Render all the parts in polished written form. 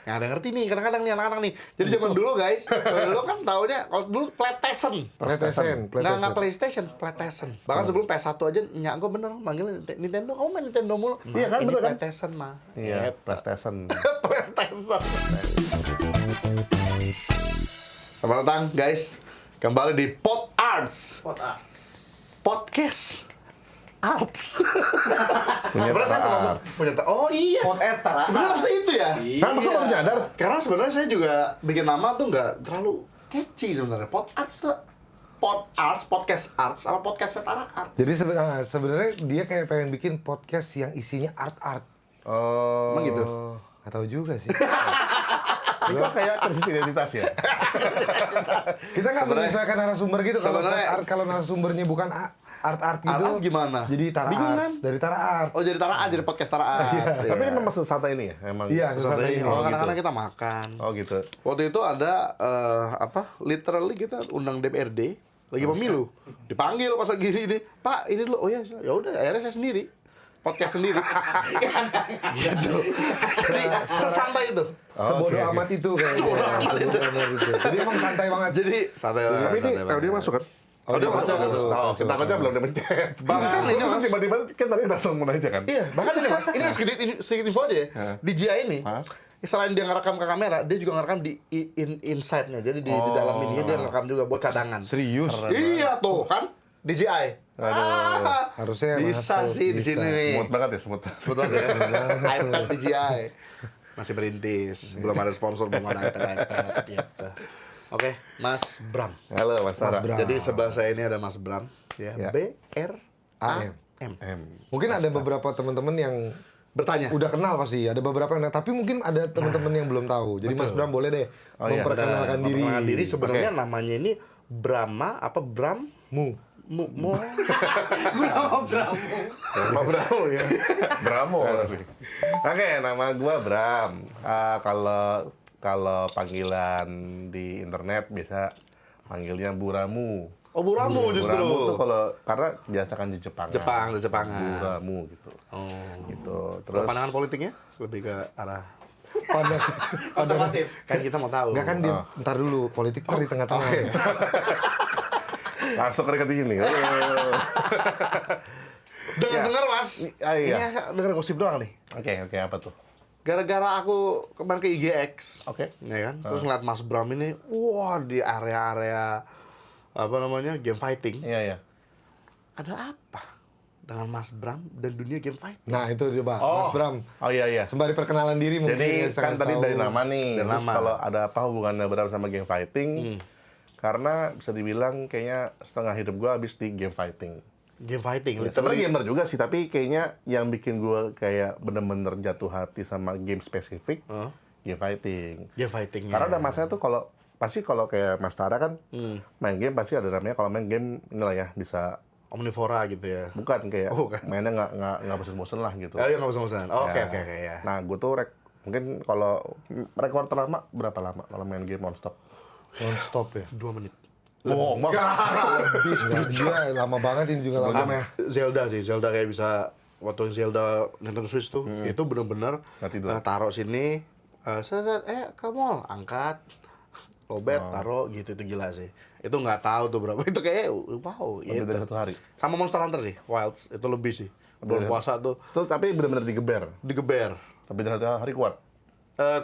Yang ada ngerti nih kadang-kadang nih anak-anak nih. Jadi zaman dulu guys, kalau dulu kan taunya kalau dulu PlayStation. Nggak PlayStation, PlayStation. Bahkan sebelum PS1 aja nyak gue bener manggil Nintendo. Kamu main Nintendo mulu. Iya kan, bener kan? PlayStation mah. Iya, PlayStation. PlayStation. Selamat datang guys. Kembali di Pod Arts. Podcast Arts. Sebenarnya saya termasuk punya oh iya. Podcast Tara. Sebenarnya harusnya itu ya. Kan masa baru nyadar? Karena sebenarnya saya juga bikin nama tuh nggak terlalu catchy sebenarnya. Pod Arts tuh Pod Arts, podcast Arts, sama podcast Setara Arts. Jadi sebenarnya dia kayak pengen bikin podcast yang isinya art. Oh. Emang gitu? Nggak tahu juga sih. Ini kok kayak krisis identitas ya? Kita nggak menyesuaikan narasumber gitu. Kalau sebenarnya- art, kalau narasumbernya bukan art gitu. Art gimana? Jadi Tara Bingung Arts. kan? Dari Tara Arts. Oh jadi Tara Arts, jadi podcast Tara Arts. Tapi ini memang sesantai ini ya? Emang Iya, sesantai ini. Oh, gitu. kadang-kadang kita makan. Oh gitu. Waktu itu ada literally kita undang DPRD lagi pemilu. Dipanggil pas lagi ini, "Pak, ini dulu." Oh ya, ya udah, akhirnya saya sendiri. Podcast sendiri. Gitu. Jadi sesantai itu. Sebodoh oke. amat itu kayaknya. Sebodoh amat itu. Jadi emang santai banget. Jadi santai banget. Tapi ini santai banget. dia masuk kan? Oh, dia masuk. Oh, kita aja belum dipencet. Bahkan ini Mas, tiba-tiba kan tadi langsung mulai aja kan? iya, bahkan ini Mas, ini sedikit info aja ya. DJI ini, selain dia ngerekam ke kamera, dia juga ngerekam di inside-nya. Jadi di dalam ini dia ngerekam juga buat cadangan. Serius. Iya tuh kan, DJI. Aduh. Harusnya bisa masuk, sih di bisa. sini nih. Smooth banget ya, smooth. Betul ya. iPad DJI. Masih berintis, belum ada sponsor, belum ada iPad gitu. Oke, Mas Bram. Halo Mas Tara. Bram. Jadi sebelah saya ini ada Mas Bram, ya. Ya. B-R-A-M. Mungkin ada beberapa teman-teman yang Bertanya. udah kenal pasti, ada beberapa yang tapi mungkin ada teman-teman yang belum tahu. Jadi Mas Bram boleh deh Oh, iya. memperkenalkan diri. Perkenalkan diri sebenarnya namanya ini Brahma apa Bram? Mu. Nama Bramo ya. Bramo sih. Oke, nama gua Bram. Kalau panggilan di internet biasa panggilnya Buramu. Oh, Buramu justru. Buramu tuh kalau karena biasa kan di Jepang. Jepangan. Buramu gitu. Oh. Gitu. Terus Terus pandangan politiknya lebih ke arah Konservatif. kan kita mau tahu. Enggak kan dia ntar dulu politik ntar di tengah-tengah. Oke. langsung ke ini. Dengar Mas. Iya. Ini dengar gosip doang nih. Oke, apa tuh? Gara-gara aku kemarin ke IGX. Oke. Ya kan? Terus ngeliat Mas Bram ini, wah di area-area apa namanya? Game fighting. Iya. Ada apa dengan Mas Bram dan dunia game fighting? Nah, itu dia, Pak. Mas Bram. Oh iya. Sembari perkenalan diri mungkin Jadi ya, saya kan kasih tadi tahu. dari nama nih, Dari terus nama. kalau ada apa hubungannya Bram sama game fighting? Karena bisa dibilang kayaknya setengah hidup gua habis di game fighting. Game fighting, Sebenarnya gamer juga sih, tapi kayaknya yang bikin gua kayak bener-bener jatuh hati sama game spesifik, game fighting. Game fighting. Karena ada masanya tuh kalau kayak Mas Tara kan main game pasti ada namanya kalau main game inilah ya bisa Omnivora gitu ya. bukan kayak Oh, bukan. mainnya nggak bosen-bosen lah gitu. Oh iya nggak bosan-bosan. Oke Ya. oke ya. Nah, gue tuh mungkin kalau rekor terlama berapa lama kalau main game non-stop? Non-stop ya. 2 menit. Oh, Dia lama banget ini juga lama. Zelda sih, Zelda kayak bisa waktu Zelda Nintendo Switch tuh, itu bener-bener Nggak tidur. taruh sini, ke mall, angkat, lobet, taruh gitu, itu gila sih. Itu nggak tahu tuh berapa, itu kayak wow, Lebih dari gitu. 1 hari. Sama Monster Hunter sih, Wilds, itu lebih sih. Bulan puasa tuh Itu tapi benar-benar digeber. digeber. Tapi dari 1 hari kuat.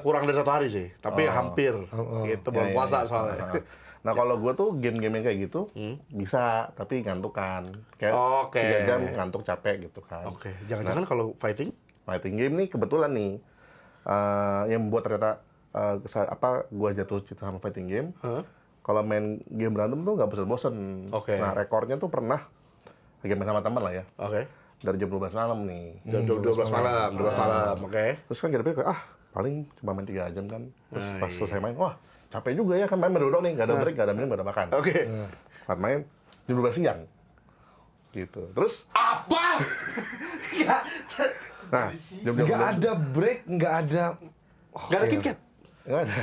Kurang dari 1 hari sih, tapi hampir gitu bulan Ya, puasa ya. soalnya. Nah, kalau gue tuh game-game yang kayak gitu bisa, tapi ngantukan. Kayak Oke. 3 jam ngantuk capek gitu kan. Oke, jangan-jangan kalau fighting Fighting game nih kebetulan nih yang membuat ternyata gue jatuh cinta sama fighting game. Kalau main game berantem tuh nggak bosen-bosen. Oke. Nah, rekornya tuh pernah lagi main sama teman lah ya. Oke. Dari jam 12 malam nih. Jam 12 malam, 12 malam, oke. Terus kan kira-kira kayak, paling cuma main 3 jam kan. Terus pas selesai main, wah capek juga ya kan main berdua nih, nggak ada break, nggak ada minum, nggak ada makan. Oke. Pas main jam 12 siang. Gitu. Terus, Apa? nah, jam 12 Nggak ada break, nggak ada. Gak ada KitKat? Nggak ada.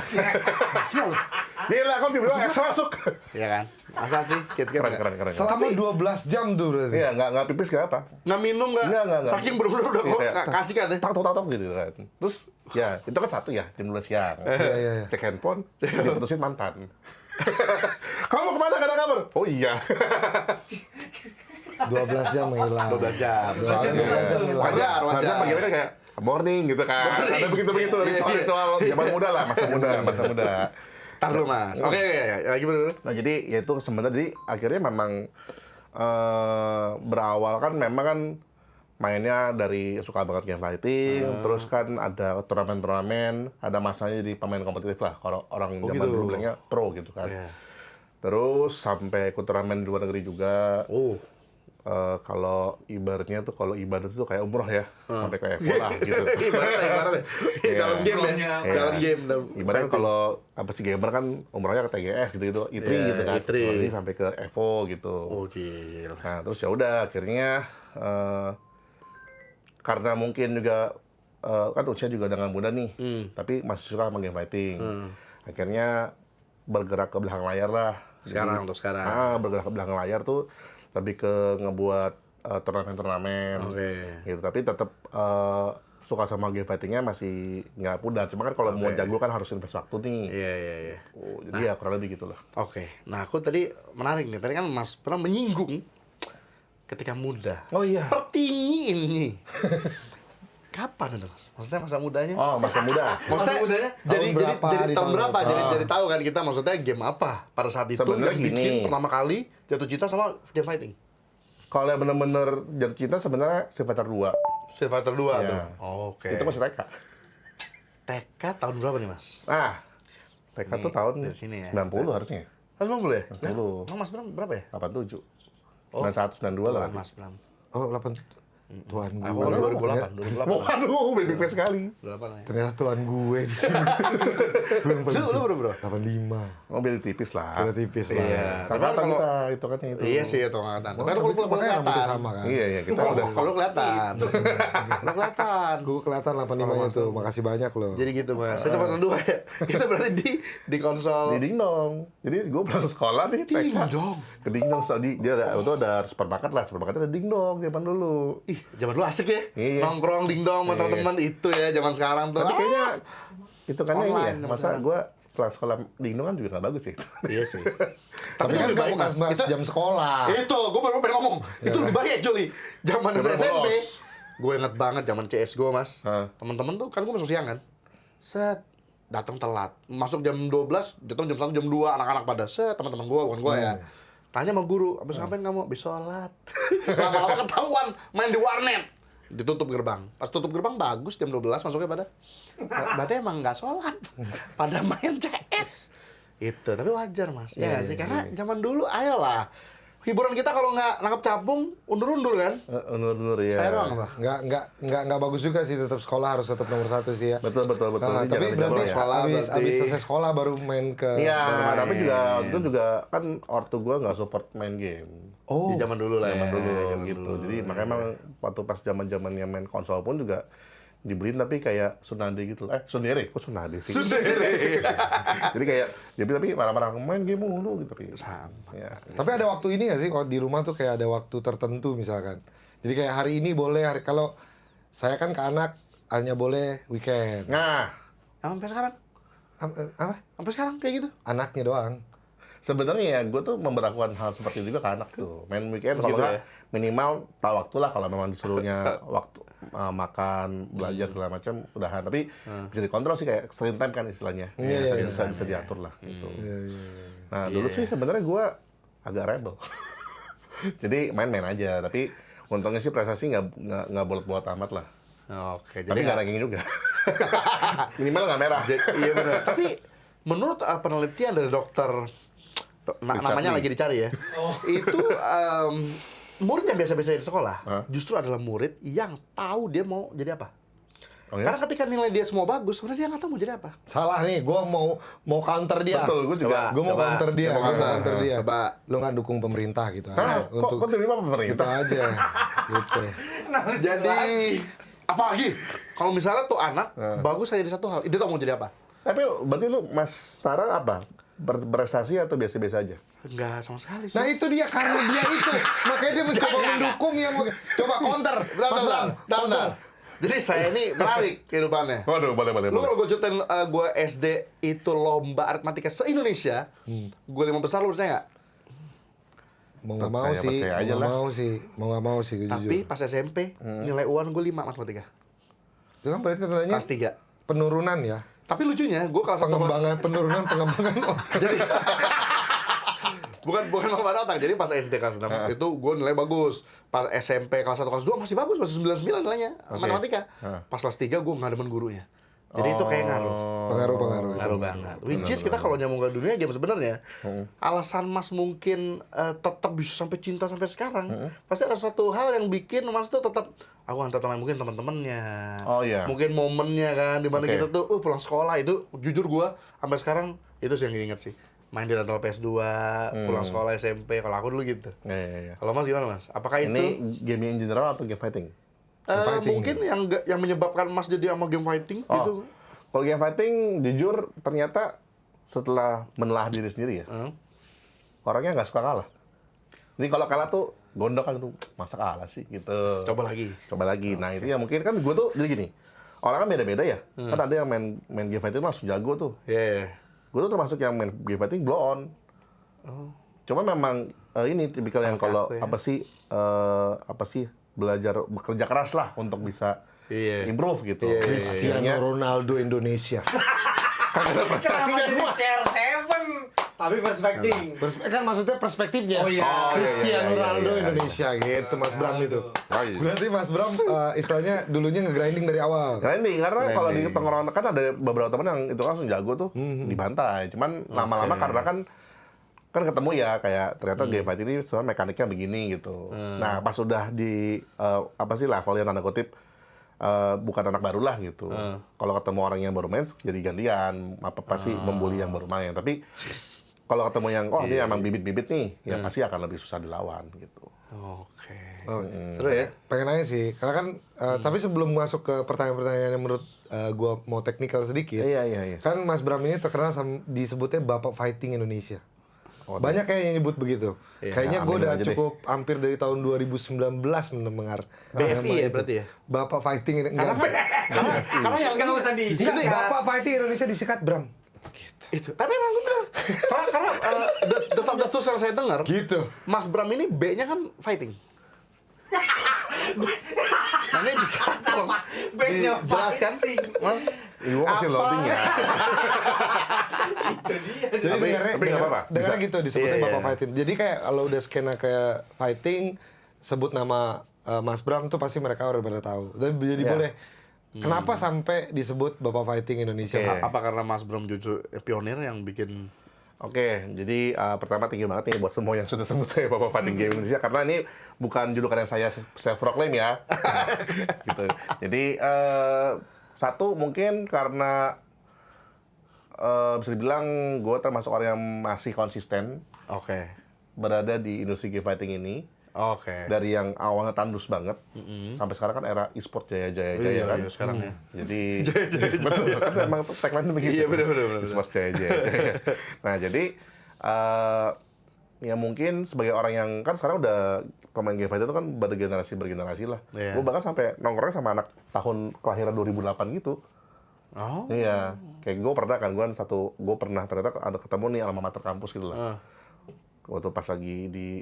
Gila, kok tiba-tiba X masuk. Iya kan? Masa sih? Kira-kira Keren. Selama 12 jam tuh berarti. Iya, nggak pipis nggak apa. nggak minum nggak? Nggak. Saking bener-bener udah kok Iya, kasih kan ya? Tak gitu kan. Terus ya itu kan satu ya jam 12 siang. Iya. Cek handphone, diputusin mantan. Kamu kemana gak ada kabar? Oh iya. 12 jam menghilang. 12 jam. 12 jam menghilang. Wajar. Harusnya pagi-pagi kayak morning gitu kan. Ada begitu ritual zaman muda lah, masa muda. Tar dulu Mas. Oke, lagi bener. Nah jadi ya itu sebenarnya jadi akhirnya memang berawal kan memang kan mainnya dari suka banget game fighting, terus kan ada turnamen-turnamen, ada masanya jadi pemain kompetitif lah. Kalau orang zaman gitu. dulu bilangnya pro gitu kan. Iya. Terus sampai ikut turnamen di luar negeri juga. Oh. Kalau ibaratnya tuh kalau ibadah tuh kayak umroh ya, sampai kayak bola gitu. Ibaratnya. Dalam game ya. Dalam game. Ibaratnya kalau apa sih gamer kan umrohnya ke TGS gitu ITRI Iya, gitu kan. ITRI. Jadi sampai ke Evo gitu. Oke. Nah, terus ya udah akhirnya karena mungkin juga kan usia juga udah nggak muda nih, tapi masih suka sama game fighting. Akhirnya bergerak ke belakang layar lah. Sekarang. Bergerak ke belakang layar tuh lebih ke ngebuat turnamen-turnamen. Oke. Gitu. Tapi tetap suka sama game fightingnya masih nggak pudar. Cuma kan kalau mau jago kan harus invest waktu nih. Iya. Oh, jadi ya kurang lebih gitu lah. Oke. Nah, aku tadi menarik nih. Tadi kan Mas pernah menyinggung ketika muda. Oh iya. Tertinggi ini. Kapan itu Mas? Maksudnya masa mudanya? Oh, masa muda. Maksudnya mudanya? jadi Tahun berapa, jadi di tahun tahun berapa? berapa? Jadi tahu kan kita maksudnya game apa pada saat itu Sebenarnya yang bikin gini. pertama kali jatuh cinta sama game fighting. Kalau yang bener-bener jatuh cinta sebenarnya Street Fighter 2. Street Fighter 2 Iya. tuh. Oke. Itu masih TK. TK tahun berapa nih Mas? TK tuh tahun dari sini ya. 90 harusnya. Mas 90 ya? 90. Nah, Mas Bram berapa ya? 87. 91, 92 lah. Mas Bram. Oh, 8 tuan gue. Aku 2008. Waduh, baby face sekali. 2008 ya. Ternyata tuan gue di sini. Gue yang paling Lu bro? 85. Oh, beda tipis lah. Beda tipis lah. Iya. Tapi Sama kan kalau kita, itu kan itu. iya sih itu angkatan. Tapi kalau Makanya kelihatan. rambutnya sama kan. Iya, kita udah. Kalau kelihatan. Kalau kelihatan. Gue kelihatan 85-nya tuh. Makasih banyak loh. Jadi gitu Mas. Saya cuma dua ya. Kita berarti di konsol. Di dingdong. Jadi gue pulang sekolah nih, TK. Dingdong. Ke dingdong. Dia ada supermarket lah. Supermarket ada dingdong zaman dulu. Ih, zaman dulu asik ya. Iya. Nongkrong dingdong sama teman-teman itu ya zaman sekarang tuh. Tapi kayaknya itu kan ini ya. Online, Masa gue pulang sekolah dingdong kan juga nggak bagus sih. Iya sih. Tapi kan lebih gak baik, bukan Mas. bahas Itu- jam sekolah. Itu, gue baru pengen ngomong. Itu lebih baik, Juli. Zaman Zaman SMP. bolos. Gue inget banget zaman CS gue, Mas. Hah. Temen-temen tuh, kan gue masuk siang kan. Set, datang telat. Masuk jam 12, datang jam 1, jam 2, anak-anak pada. Set, teman-teman gue, bukan gue ya. Tanya sama guru, abis ngapain kamu? Abis sholat. Lama-lama ketahuan, main di warnet. Ditutup gerbang. Pas tutup gerbang, bagus, jam 12 masuknya pada. Berarti emang nggak sholat. Pada main CS. Itu, tapi wajar mas. Ya nggak sih? Karena zaman dulu, ayolah. Hiburan kita kalau nggak nangkep capung, undur-undur kan? Undur-undur ya. Saya doang apa? Nggak bagus juga sih, tetap sekolah harus tetap nomor 1 sih ya. Betul. Nah, Ini tapi jangan berarti dicoba ya. sekolah abis berarti. selesai sekolah baru main ke. Iya, bermain. tapi juga itu juga kan ortu gua nggak support main game. Oh, Di zaman dulu lah Zaman ya. dulu Zaman gitu. dulu. Jadi makanya emang waktu pas zaman-zamannya main konsol pun juga dibeliin tapi kayak Sunade gitu. Sundere, kok Sunade sih? Jadi kayak jadi tapi marah-marah main game mulu gitu tapi. Sama. Ya. tapi ada waktu ini nggak sih kalau di rumah tuh kayak ada waktu tertentu misalkan. Jadi kayak hari ini boleh, kalau saya kan ke anak hanya boleh weekend. Nah, Sampai sekarang? Apa? Sampai sekarang kayak gitu? Anaknya doang. sebenarnya ya gue tuh memperlakukan hal seperti itu juga ke anak tuh. Main weekend kalau Gitu nggak ya? minimal tahu waktu lah kalau memang disuruhnya waktu makan, belajar segala macam udahan. Tapi bisa dikontrol sih kayak screen time kan istilahnya. Iya, Bisa diatur lah gitu. Iya. Nah, dulu sih sebenarnya gue agak rebel. Jadi main-main aja, tapi untungnya sih prestasi nggak bolot-bolot amat lah. Oke, Tapi nggak ranking juga. Minimal nggak merah. Iya benar. Tapi menurut penelitian dari dokter namanya Lee. lagi dicari ya. Itu murid yang biasa-biasa di sekolah justru adalah murid yang tahu dia mau jadi apa. Oh ya? Karena ketika nilai dia semua bagus, sebenarnya dia nggak tahu mau jadi apa. Salah nih, gue mau counter dia. Betul, gue juga. Gue mau Coba. counter dia, Coba. gue mau counter dia. Coba. Lu nggak dukung pemerintah gitu Hah? aja. Kok terima Gitu pemerintah? aja. Gitu. Jadi apalagi kalau misalnya tuh anak bagus hanya di satu hal, dia tahu mau jadi apa. Tapi berarti lu Mas Tara apa? berprestasi atau biasa-biasa aja? Enggak sama sekali sih. Nah itu dia, karena dia itu. Makanya dia mencoba mendukung yang... Coba counter. Bentar. Jadi saya ini menarik kehidupannya. Waduh, boleh. Lu kalau gue ceritain gue SD itu lomba aritmatika se-Indonesia, gue 5 besar lu percaya nggak? Mau nggak mau sih, percaya aja lah. mau nggak mau sih, gue Tapi jujur. pas SMP, nilai UAN gue 5 matematika. Itu kan berarti katanya Kelas 3. penurunan ya. Tapi lucunya, gue kelas 1 Pengembangan. Jadi bukan lomba otak. Jadi pas SD kelas 6 itu gue nilai bagus. Pas SMP kelas 1 kelas 2 masih bagus, masih 99 nilainya matematika. Pas kelas 3 gue nggak demen gurunya. Jadi itu kayak ngaruh. Pengaruh. Ngaruh banget. Which is kita kalau nyambung ke dunia game sebenarnya, alasan Mas mungkin tetap bisa sampai cinta sampai sekarang, pasti ada satu hal yang bikin Mas tuh tetap aku antar teman mungkin teman-temannya. Oh, iya. Mungkin momennya kan di mana Oke. kita tuh pulang sekolah itu jujur gua sampai sekarang itu sih yang diingat sih. Main di rental PS2, pulang sekolah SMP, kalau aku dulu gitu. Iya. Kalau Mas gimana Mas? Apakah Ini itu game in general atau game fighting? mungkin yang menyebabkan Mas jadi sama game fighting gitu? Kalau game fighting, jujur ternyata setelah menelah diri sendiri ya, orangnya nggak suka kalah. Jadi kalau kalah tuh gondok kan tuh, masa kalah sih gitu. Coba lagi. Nah itu ya mungkin kan gue tuh jadi gini, orang kan beda-beda ya. Kan ada yang main game fighting langsung jago tuh. Iya. Gue tuh termasuk yang main game fighting blow on. Cuma memang ini tipikal yang kalau kayak aku ya. apa sih belajar bekerja keras lah untuk bisa improve gitu. Cristiano Ronaldo Indonesia. Kenapa jadi CR7? Tapi perspektif. Kan maksudnya perspektifnya. Oh, iya. Cristiano iya, Ronaldo iya. Indonesia gitu, Mas Bram itu. Berarti Mas Bram istilahnya dulunya nge-grinding dari awal. Grinding, karena kalau di tongkrongan kan ada beberapa teman yang itu langsung jago tuh dibantai. Cuman lama-lama karena kan ketemu ya kayak ternyata game fight ini sebenarnya mekaniknya begini gitu. Nah pas sudah di levelnya tanda kutip bukan anak baru lah gitu. Kalau ketemu orang yang baru main jadi gantian, pasti membuli yang baru main. Tapi kalau ketemu yang ini emang bibit-bibit nih, ya pasti akan lebih susah dilawan gitu. Oke. Seru ya? Pengen nanya sih, karena kan tapi sebelum masuk ke pertanyaan-pertanyaan yang menurut gua mau teknikal sedikit. Iya. Kan Mas Bram ini terkenal disebutnya Bapak Fighting Indonesia. Banyak kayak yang nyebut begitu. Kayaknya gue amin udah aja deh. cukup hampir dari tahun 2019 mendengar. BFI nama ya itu. berarti ya? Bapak Fighting Karena yang Nggak usah Enggak, disingkat. Bapak Fighting Indonesia disikat Bram. itu. Tapi emang bener. karena desas-desus yang saya dengar, Gitu. Mas Bram ini B-nya kan fighting. Nah, ini bisa tolong B-nya dijelaskan, Mas? Ibu masih loading ya. Itu dia. Jadi Tapi nggak apa-apa, dengarnya gitu disebutnya Iya, Bapak iya. Fighting. Jadi kayak kalau udah skena kayak fighting, sebut nama Mas Bram tuh pasti mereka udah pada tahu. Dan jadi Iya. boleh. Kenapa sampai disebut Bapak Fighting Indonesia? Oke. Apa karena Mas Bram justru pionir yang bikin Oke, jadi pertama tinggi banget nih buat semua yang sudah sebut saya Bapak Fighting Game Indonesia karena ini bukan julukan yang saya self proclaim ya. Gitu. Jadi satu mungkin karena bisa dibilang gue termasuk orang yang masih konsisten Oke. berada di industri game fighting ini Oke. dari yang awalnya tandus banget sampai sekarang kan era e-sport jaya Iya, kan. iya, sekarang ya. Jadi betul kan emang tagline begitu. Iya, bener. E-sport jaya. Nah, jadi ya mungkin sebagai orang yang kan sekarang udah pemain game fighter itu kan bergenerasi lah. Iya. Gue bahkan sampai nongkrong sama anak tahun kelahiran 2008 gitu. Oh. Iya, kayak gue pernah ternyata ada ketemu nih alma mater kampus gitu lah. Waktu pas lagi di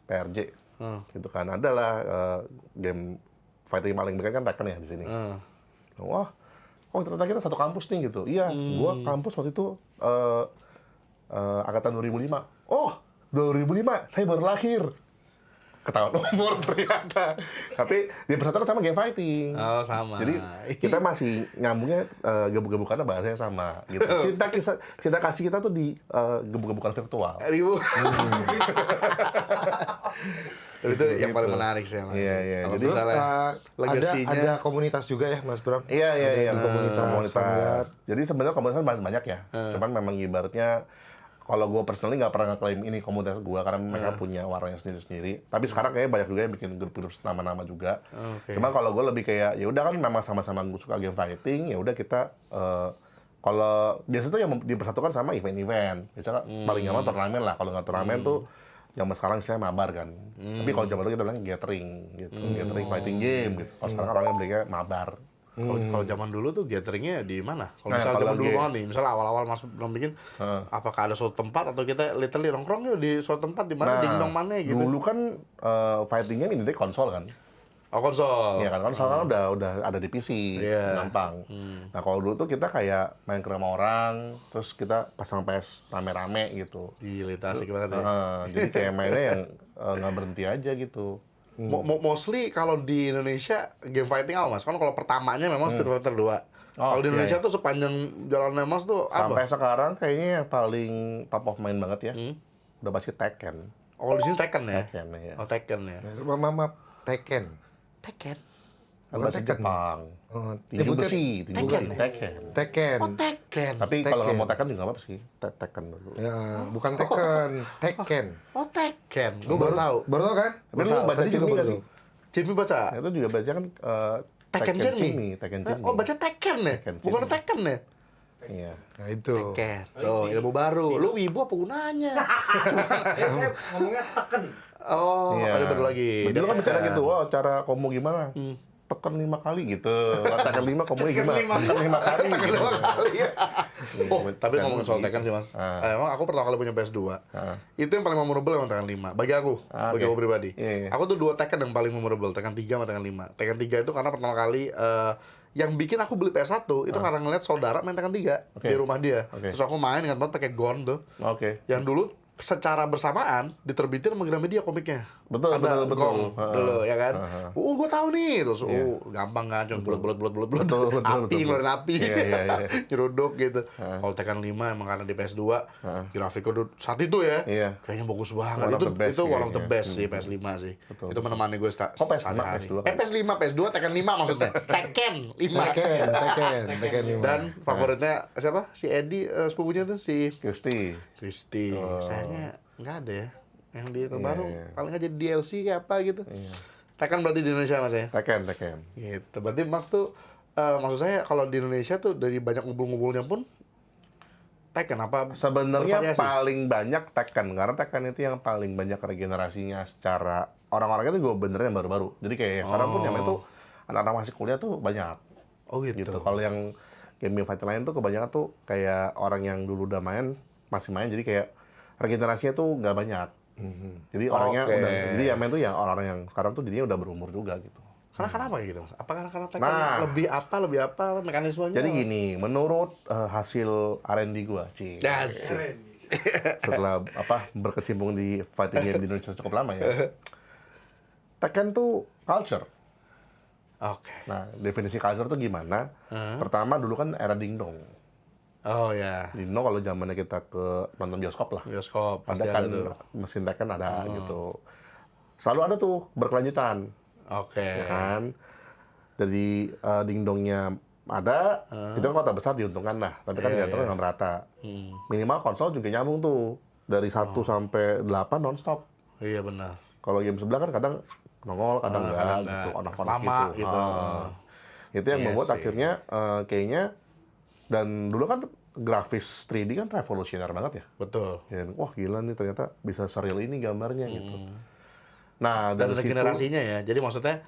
PRJ, gitu kan, ada lah game fighting paling beken kan Tekken ya di sini. Wah, ternyata kita satu kampus nih gitu. Iya, gue kampus waktu itu angkatan 2005. Oh, 2005, saya baru lahir. Ketahuan umur ternyata. Tapi dipersatukan sama game fighting. Oh, sama. Jadi kita masih nyambungnya gebuk-gebukannya bahasanya sama gitu. Cinta kasih kita tuh di gebuk-gebukan virtual. Ribu. Itu yang paling menarik sih emang. Iya. Kalau Jadi Terus misalnya legasinya- ada komunitas juga ya Mas Bram? Iya. Ada komunitas Vanguard. Jadi sebenarnya komunitas banyak ya. Cuman memang ibaratnya kalau gue personally nggak pernah ngeklaim ini komunitas gue karena mereka punya warnanya sendiri-sendiri. Tapi sekarang kayaknya banyak juga yang bikin grup-grup nama-nama juga. Oke. Cuma kalau gue lebih kayak ya udah kan memang sama-sama gue suka game fighting, ya udah kita Kalau biasa tuh yang dipersatukan sama event-event. Misalnya paling gampang turnamen lah. Kalau nggak turnamen tuh zaman sekarang istilahnya mabar kan. Tapi kalau zaman dulu kita bilang gathering gitu. Gathering fighting game gitu. Kalau sekarang orangnya bilangnya mabar. Kalau zaman dulu tuh gatheringnya di mana? Kalau Nah, misalnya kalau zaman dulu lagi- banget nih, misalnya awal-awal masuk belum bikin, apakah ada suatu tempat atau kita literally nongkrong yuk di suatu tempat di mana dingdong mana gitu? dulu kan fighting game ini konsol kan. Oh konsol. Iya kan konsol kan udah ada di PC, Iya. gampang. Nah kalau dulu tuh kita kayak main ke rumah orang, terus kita pasang PS rame-rame gitu. Gila, itu asik banget ya. Jadi kayak mainnya yang nggak berhenti aja gitu. Mostly kalau di Indonesia game fighting apa mas? Kan kalau pertamanya memang Street Fighter 2. Kalau di iya, Indonesia iya. tuh sepanjang jalannya mas tuh Sampai apa? sekarang kayaknya yang paling top of mind banget ya, udah pasti Tekken. Oh di sini Tekken ya? Tekken ya. Oh Tekken ya. Maaf, Tekken. Tekken. Kan Bukan bahasa Tekken. Jepang. Oh, Tinju nyebutnya besi, tinju Tekken. besi. Tekken. Tekken. Oh Tekken. Tapi kalau nggak Tekken. mau Tekken juga nggak apa sih, Tekken dulu. Ya, bukan Tekken, Tekken. Oh Tekken. Gue baru tahu. Baru tau kan? Tapi lu baca Tadi juga Jimmy baru nggak tahu. sih? Jimmy baca. Nah, itu juga baca kan Tekken Jimmy. Tekken Eh, Jimmy. Oh baca Tekken ya? Tekken Bukan Jimmy. Tekken ya? Iya. Nah itu. Tekken. Tuh ilmu baru. Lu wibu apa gunanya? Saya ngomongnya teken. Oh, ada baru lagi. Dulu kan bicara Tekken. gitu, oh cara komo gimana? Tekan 5 kali gitu. Tekan 5 komonya gimana? Tekan 5 kali. Tekken 5 kali ya. Oh, tapi Tekken ngomongin soal gitu. Tekken sih mas. Ah. Emang aku pertama kali punya PS2. Itu yang paling memorable emang Tekken 5. Bagi aku, bagi Oke. aku pribadi. Iya, iya. Aku tuh 2 Tekken yang paling memorable, Tekken 3 sama Tekken 5. Tekken 3 itu karena pertama kali yang bikin aku beli PS1 itu karena ngeliat saudara main Tekken 3 Oke. di rumah dia. Oke. Terus aku main dengan banget pakai Gon tuh. Oke. Yang dulu secara bersamaan diterbitin sama Gramedia komiknya. Betul, Ada betul, Gong betul. dulu ya kan. Gue tahu nih terus Iya. gampang kan cuma bulat Betul, betul, api betul. ngeluarin api. Iya, iya, iya. Nyeruduk gitu. Kalau Tekken 5 emang karena di PS2 grafiknya udah saat itu ya. Iya. Kayaknya bagus banget. One of Itu the best itu one of the kayaknya. best sih PS5 sih. Betul, Itu menemani gue Oh, PS5, sehari-hari. PS2 kan? PS5, PS2 Tekken 5 maksudnya. Tekken 5. Tekken 5. Dan favoritnya siapa? Si Eddie sepupunya tuh si Kristi. Sayangnya nggak ada ya. Yang di terbaru iya. paling aja DLC kayak apa gitu. Tekken berarti di Indonesia mas ya? Tekken. Gitu. Berarti mas tuh maksud saya kalau di Indonesia tuh dari banyak ngumpul-ngumpulnya pun Tekken apa? Sebenarnya bervariasi? paling banyak Tekken karena Tekken itu yang paling banyak regenerasinya secara orang-orangnya itu gue benernya yang baru-baru. Jadi kayak sekarang pun yang itu anak-anak masih kuliah tuh banyak. Oh gitu. Gitu. Kalau yang game fighting lain tuh kebanyakan tuh kayak orang yang dulu udah main masih main jadi kayak regenerasinya tuh nggak banyak. Jadi orangnya Oke. udah jadi yang main tuh yang orang-orang yang sekarang tuh jadinya udah berumur juga gitu. Karena kenapa kayak gitu mas? Apa karena Tekken Nah. lebih apa mekanismenya? Jadi gini, menurut hasil R&D gua, Yes. setelah berkecimpung di fighting game di Indonesia cukup lama ya. Tekken tuh culture. Oke. Nah, definisi culture tuh gimana? Pertama dulu kan era dingdong. Oh ya. Dingdong kalau zamannya kita ke nonton bioskop lah. Bioskop pasti Ada kan ada tuh. mesin Tekken ada gitu. Selalu ada tuh berkelanjutan, Oke. ya kan? Jadi dingdongnya ada, itu kan kota besar diuntungkan lah. Tapi kan Iya, jatuhnya nggak merata. Minimal konsol juga nyambung tuh. Dari 1 sampai 8 nonstop. Iya benar. Kalau game sebelah kan kadang nongol, kadang enggak kadang gitu, enggak. on off Lama gitu. Itu yang Iya membuat sih. akhirnya kayaknya dan dulu kan grafis 3D kan revolusioner banget ya. Betul. Dan wah gila nih ternyata bisa seril ini gambarnya gitu. Nah, Dan dari situ regenerasinya ya. Jadi maksudnya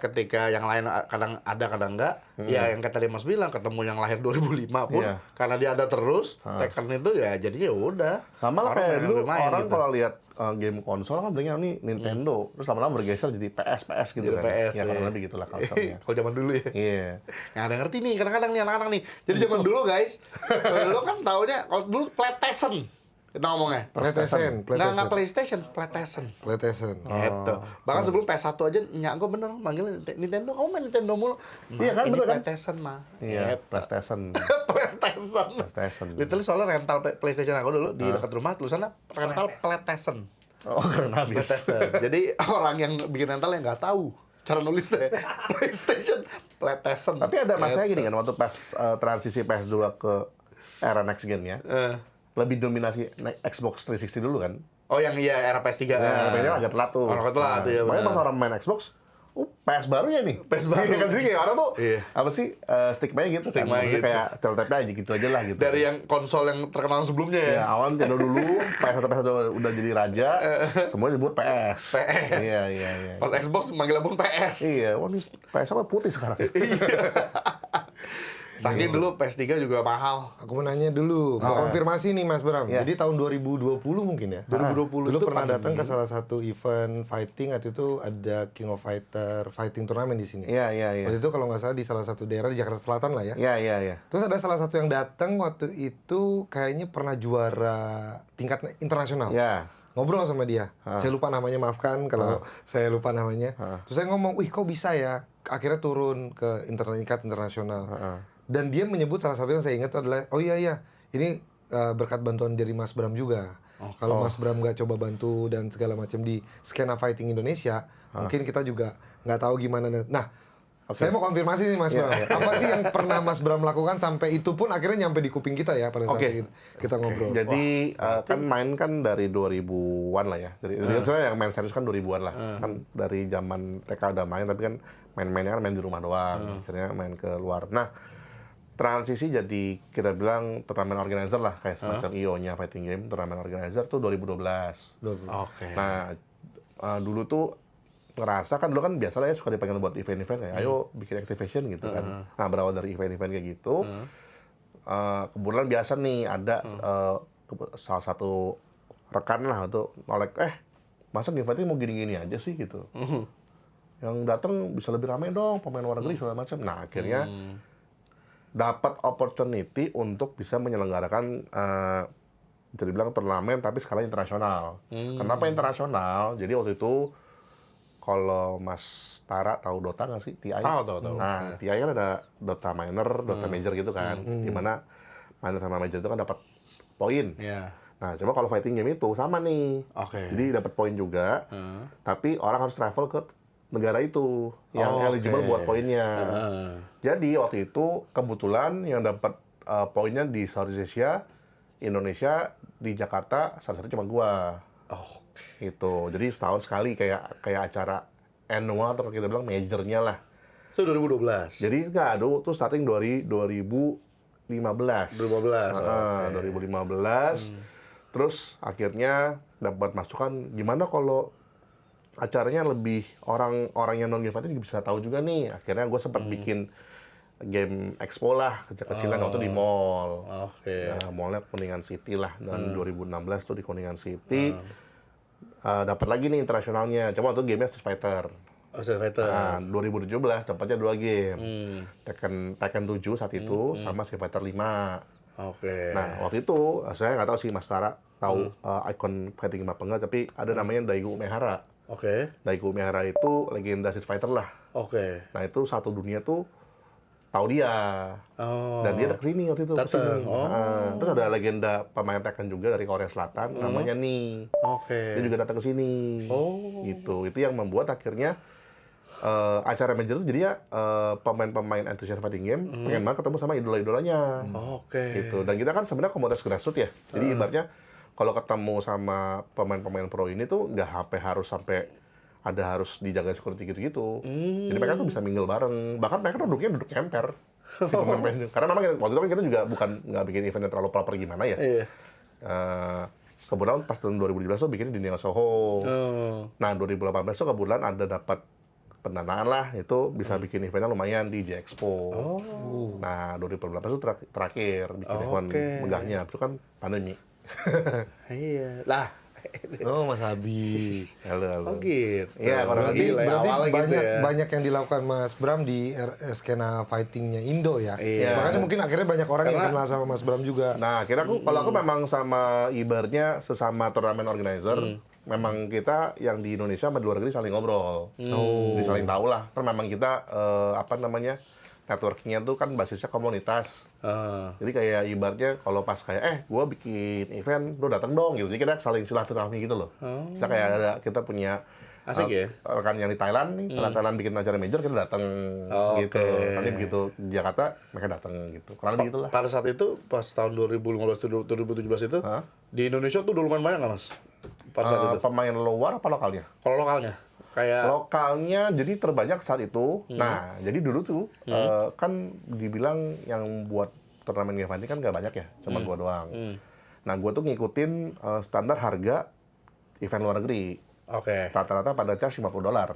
ketika yang lain kadang ada kadang enggak, ya yang kata tadi Mas bilang ketemu yang lahir 2005 pun Iya. karena dia ada terus, Tekken itu ya jadinya udah. sama lah Orang kayak main dulu lebih main orang gitu. kalau lihat game konsol kan bilangnya ini Nintendo, terus lama-lama bergeser jadi PS gitu Jadi kan. PS, ya kurang ya. lebih gitulah culture-nya. Kalau zaman dulu ya. Iya. Nggak ada ngerti nih kadang-kadang nih anak-anak nih. Jadi zaman dulu guys, kalau dulu kan taunya kalau dulu PlayStation kita ngomongnya. PlayStation, Nggak PlayStation, PlayStation. PlayStation. Gitu. Bahkan sebelum PS1 aja nyak gue bener manggil Nintendo, kamu main Nintendo mulu. Iya kan, ini bener kan? PlayStation mah. Iya, PlayStation. PlayStation. PlayStation. Literally soalnya rental PlayStation aku dulu di dekat rumah tulisannya rental PlayStation. Oh, karena habis. PlayStation. Jadi orang yang bikin rental yang nggak tahu cara nulisnya PlayStation PlayStation. Tapi ada masalahnya gini kan, waktu pas transisi PS2 ke era next gen ya, lebih dominasi Xbox 360 dulu kan. Oh yang iya era PS3. Nah, mainnya agak telat tuh. Agak telat, iya Makanya benar. pas orang main Xbox, PS barunya nih. PS baru. Iya kan, jadi kayak orang tuh, Iya. apa sih, stigma-nya gitu. Stigma Maksudnya gitu. kayak stereotipnya aja gitu aja lah gitu. Dari yang konsol yang terkenal sebelumnya ya. Ya, awal Nintendo dulu, PS1 udah jadi raja, semua disebut PS. PS. Iya. Pas Xbox manggil abang PS. Iya, wah nih PS apa putih sekarang. Saking dulu PS3 juga mahal. Aku mau nanya dulu, mau konfirmasi nih Mas Bram. Iya. Jadi tahun 2020 mungkin ya? 2020 Dulu itu pernah pandemi. datang ke salah satu event fighting, waktu itu ada King of Fighter fighting turnamen di sini. Iya. Waktu itu kalau nggak salah di salah satu daerah di Jakarta Selatan lah ya. Iya. Terus ada salah satu yang datang waktu itu kayaknya pernah juara tingkat internasional. Iya. Ngobrol sama dia. Saya lupa namanya, maafkan kalau saya lupa namanya. Terus saya ngomong, "Wih, kok bisa ya?" Akhirnya turun ke tingkat internasional. Dan dia menyebut salah satu yang saya ingat adalah, "Oh iya, ini berkat bantuan dari Mas Bram juga." Kalau Mas Bram nggak coba bantu dan segala macam di skena fighting Indonesia, mungkin kita juga nggak tahu gimana. Nah, saya mau konfirmasi nih Mas Bram. Apa sih yang pernah Mas Bram lakukan sampai itu pun akhirnya nyampe di kuping kita ya pada saat Oke. kita ngobrol. Jadi kan main kan dari 2000-an lah ya. Jadi sebenarnya yang main serius kan 2000-an lah. Kan dari zaman TK udah main, tapi kan main-mainnya kan main di rumah doang. Akhirnya main ke luar. Nah, transisi jadi kita bilang turnamen organizer lah, kayak semacam IO-nya fighting game, turnamen organizer tuh 2012. Oke. Nah, dulu tuh ngerasa kan dulu kan biasa lah ya suka dipanggil buat event-event kayak ayo bikin activation gitu kan. Nah, berawal dari event-event kayak gitu. Kebetulan biasa nih ada salah satu rekan lah untuk nolek, masa game fighting mau gini-gini aja sih gitu. Yang datang bisa lebih ramai dong, pemain luar negeri segala macam. Nah, akhirnya dapat opportunity untuk bisa menyelenggarakan bisa dibilang turnamen tapi skala internasional. Kenapa internasional? Jadi waktu itu kalau Mas Tara tahu Dota nggak sih? TI? Tahu. Nah, TI kan ada Dota Minor, Dota Major gitu kan. Dimana Minor sama Major itu kan dapat poin. Iya. Nah, coba kalau fighting game itu sama nih. Oke. Jadi dapat poin juga, tapi orang harus travel ke negara itu yang eligible buat poinnya. Jadi waktu itu kebetulan yang dapat poinnya di Southeast Asia, Indonesia, di Jakarta, salah satu cuma gua. Itu. Jadi setahun sekali kayak acara annual atau kita bilang majornya lah. Itu 2012. Jadi nggak ada tuh starting dari 2015. 2015. Terus akhirnya dapat masukan gimana kalau acaranya lebih orang yang non game fighting bisa tahu juga nih. Akhirnya gue sempat bikin game expo lah kecil-kecilan waktu di mall. Oke. Nah, mallnya Kuningan City lah. Dan 2016 tuh di Kuningan City. Dapat lagi nih internasionalnya. Coba waktu gamenya Street Fighter. Street Fighter. Nah, 2017 dapatnya 2 game. Tekken 7 saat itu sama Street Fighter 5. Oke. Nah, waktu itu saya nggak tahu sih Mas Tara tahu ikon fighting game apa enggak, tapi ada namanya Daigo Umehara. Oke. Daigo Umehara itu legenda Street Fighter lah. Oke. Nah, itu satu dunia tuh tahu dia. Oh. Dan dia kesini waktu itu. Dateng. Kesini. Nah, terus ada legenda pemain Tekken juga dari Korea Selatan, namanya Ni. Oke. Dia juga datang ke sini. Gitu. Itu yang membuat akhirnya acara major itu jadinya pemain-pemain antusias fighting game pengen banget ketemu sama idola-idolanya. Oke. Gitu. Dan kita kan sebenarnya komunitas grassroots ya. Jadi ibaratnya kalau ketemu sama pemain-pemain pro ini tuh nggak sampai harus dijaga security gitu-gitu. Jadi mereka tuh bisa mingle bareng. Bahkan mereka duduk camper. Si pemain-pemain. Karena memang waktu itu kan kita juga nggak bikin event yang terlalu proper gimana ya. Iya. Kebetulan pas tahun 2017 tuh bikin di Neo Soho. Nah, 2018 tuh kebetulan ada dapat pendanaan lah, itu bisa bikin eventnya lumayan di J-Expo. Nah, 2018 itu terakhir bikin event megahnya, itu kan pandemi. Iya. Lah. Oh, Mas Abi. Halo. Oh gitu. Iya, kurang Berarti, lebih. Awalnya berarti gitu ya. banyak yang dilakukan Mas Bram di skena fightingnya Indo ya. Iya. Makanya mungkin akhirnya banyak orang yang Karena- kenal sama Mas Bram juga. Nah, kalau aku memang sama ibarnya sesama turnamen organizer, memang kita yang di Indonesia sama di luar negeri saling ngobrol. Jadi saling tahu lah. Kan memang kita networkingnya tuh kan basisnya komunitas. Jadi kayak ibaratnya kalau pas kayak gue bikin event, lo datang dong gitu. Jadi kita saling silaturahmi gitu loh. Bisa kayak kita punya Asik ya? rekan yang di Thailand nih, Thailand bikin acara major kita datang gitu. Oke. Nanti begitu di Jakarta mereka datang gitu. Kurang lebih gitu lah. Pada saat itu, pas tahun 2015-2017 itu, di Indonesia tuh udah lumayan banyak nggak mas? Pada saat itu? Pemain luar apa lokalnya? Kalau lokalnya? Kayak Lokalnya jadi terbanyak saat itu. Nah, jadi dulu tuh kan dibilang yang buat turnamen Game Fighting kan nggak banyak ya, cuma gua doang. Nah, gua tuh ngikutin standar harga event luar negeri. oke, Rata-rata pada charge $50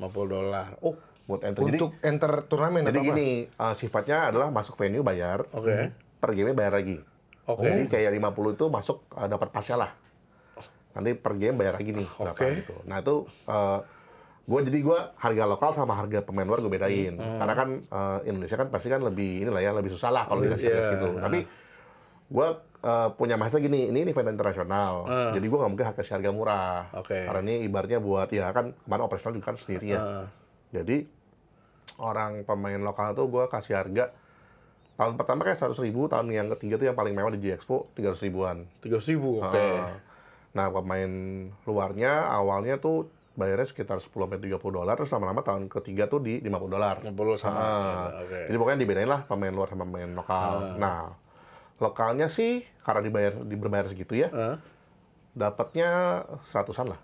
$50. Oh, buat enter. Jadi, Untuk enter turnamen jadi atau apa? gini, sifatnya adalah masuk venue bayar, oke. per game bayar lagi. Oke. Jadi kayak 50 itu masuk dapat pasnya lah. Nanti per game bayar lagi nih berapa Oke. gitu. Nah itu gue harga lokal sama harga pemain luar gue bedain. Karena kan Indonesia kan pasti kan lebih inilah ya lebih susah lah kalau dikasih harga Iya. gitu. Tapi gue punya masa gini, ini event internasional. Jadi gue nggak mungkin kasih harga murah. Oke. Karena ini ibaratnya buat ya kan kemarin operasional juga kan sendiri ya. Jadi orang pemain lokal tuh gue kasih harga tahun pertama kayak 100.000, tahun yang ketiga tuh yang paling mewah di G-Expo 300 ribuan. 300.000, oke. Nah, pemain luarnya awalnya tuh bayarnya sekitar $10-30, terus lama-lama tahun ketiga tuh di $50. 50 sama. Oke. Jadi pokoknya dibedain lah pemain luar sama pemain lokal. Nah, lokalnya sih karena berbayar segitu ya, dapatnya 100-an lah.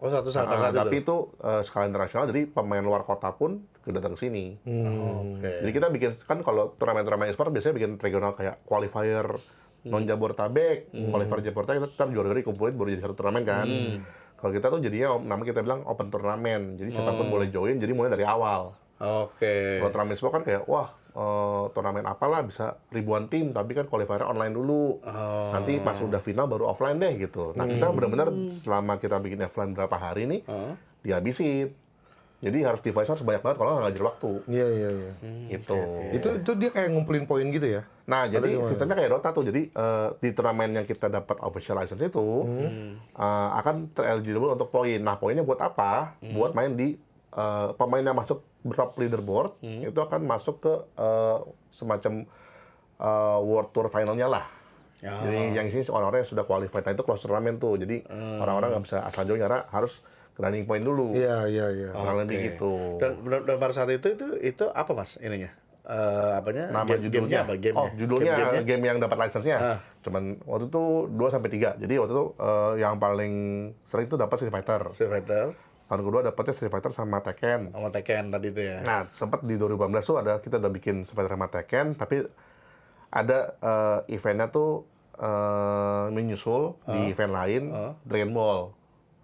Oh, satu saat Tapi itu skala internasional, jadi pemain luar kota pun datang ke sini. Oke. Jadi kita bikin, kan kalau turnamen-turnamen e-sport biasanya bikin regional kayak qualifier non-Jabodetabek, qualifier Jabodetabek, kita ntar juara kumpulin baru jadi satu turnamen kan. Kalau kita tuh jadinya, nama kita bilang open turnamen, jadi siapapun boleh join, jadi mulai dari awal. Oke. Kalau turnamen e-sport kan kayak, wah turnamen apalah bisa ribuan tim, tapi kan qualifier online dulu. Nanti pas udah final baru offline deh gitu. Nah kita benar-benar selama kita bikin offline berapa hari nih, dihabisin. Jadi harus device harus banyak banget kalau nggak ngajar waktu. Iya. Gitu. Itu dia kayak ngumpulin poin gitu ya? Nah, jadi gimana? sistemnya kayak Dota tuh. Jadi di turnamen yang kita dapat official license itu akan tereligible untuk poin. Nah, poinnya buat apa? Buat main di pemain yang masuk top leaderboard itu akan masuk ke semacam World Tour finalnya lah. Jadi yang sini orang-orang yang sudah qualified. Nah, itu close turnamen tuh. Jadi orang-orang nggak bisa asal join karena harus grinding point dulu. Iya. Kurang lebih gitu. Dan pada saat itu apa Mas ininya? Apanya? Nama Gamenya judulnya apa? Gamenya? Oh, judulnya Gamenya? game yang dapat license-nya. Cuman waktu itu 2-3. Jadi waktu itu yang paling sering itu dapat Street Fighter. Street Fighter Tahun kedua dapatnya Street Fighter sama Tekken. sama Tekken tadi itu ya. Nah, sempat di 2018 tuh kita udah bikin Street Fighter sama Tekken, tapi ada eventnya tuh menyusul di event lain, Dragon Ball.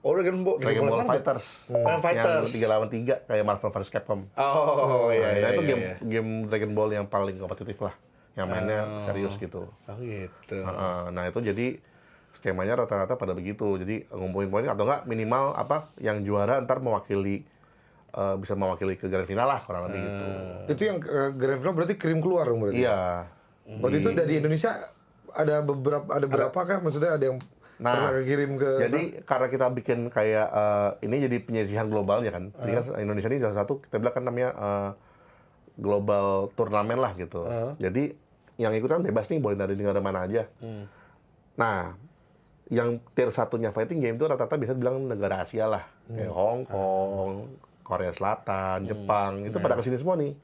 Oh, Dragon Ball kan? Fighters. Fighters. Yang 3 lawan 3 kayak Marvel vs Capcom. Oh, iya. Nah, itu iya. game Dragon Ball yang paling kompetitif lah, yang mainnya serius gitu. Oh, gitu. Nah itu jadi skemanya rata-rata pada begitu. Jadi ngumpulin poin atau enggak minimal apa yang juara ntar mewakili bisa mewakili ke grand final lah kurang lebih gitu. Itu yang grand final berarti kirim keluar dong berarti? Iya. Waktu itu dari Indonesia ada berapa kah? Maksudnya ada yang pernah kirim ke... Jadi karena kita bikin kayak ini jadi penyisihan globalnya kan. Jadi kan Indonesia ini salah satu kita bilang kan namanya global turnamen lah gitu. Jadi yang ikutan bebas nih boleh dari negara mana aja. Nah, yang tier satunya fighting game itu rata-rata bisa bilang negara Asia lah. Kayak Hong Kong, Korea Selatan, Jepang, itu pada kesini semua nih.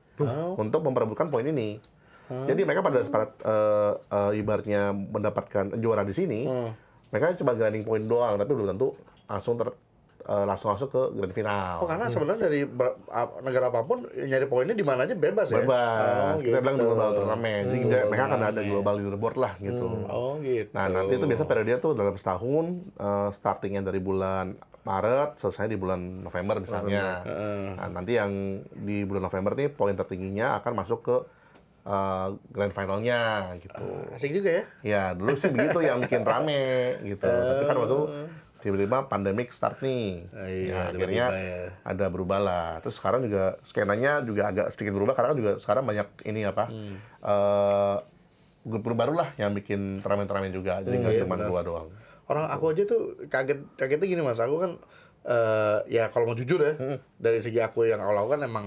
Untuk memperebutkan poin ini. Jadi mereka pada ibaratnya mendapatkan juara di sini, mereka cuma grinding poin doang, tapi belum tentu langsung langsung masuk ke grand final. Oh, karena sebenarnya dari negara apapun nyari poinnya di mana aja bebas ya. Bebas. Kita gitu. bilang global turnamen. Jadi mereka akan ada global leaderboard lah gitu. Oh, gitu. Nah, nanti itu biasa periode tuh dalam setahun, startingnya dari bulan Maret, selesai di bulan November misalnya. Nah, nanti yang di bulan November nih poin tertingginya akan masuk ke grand finalnya gitu. Asik juga ya. Ya, dulu sih begitu yang bikin rame gitu. Tapi kan waktu tiba-tiba pandemic start nih. Iya, Ya, akhirnya ada berubah lah. Terus sekarang juga skenanya juga agak sedikit berubah karena kan juga sekarang banyak ini apa? Grup baru lah yang bikin turnamen-turnamen juga. Jadi nggak cuma gua doang. Orang aku aja tuh kagetnya gini Mas. Aku kan ya kalau mau jujur ya, dari segi aku yang awal-awal kan emang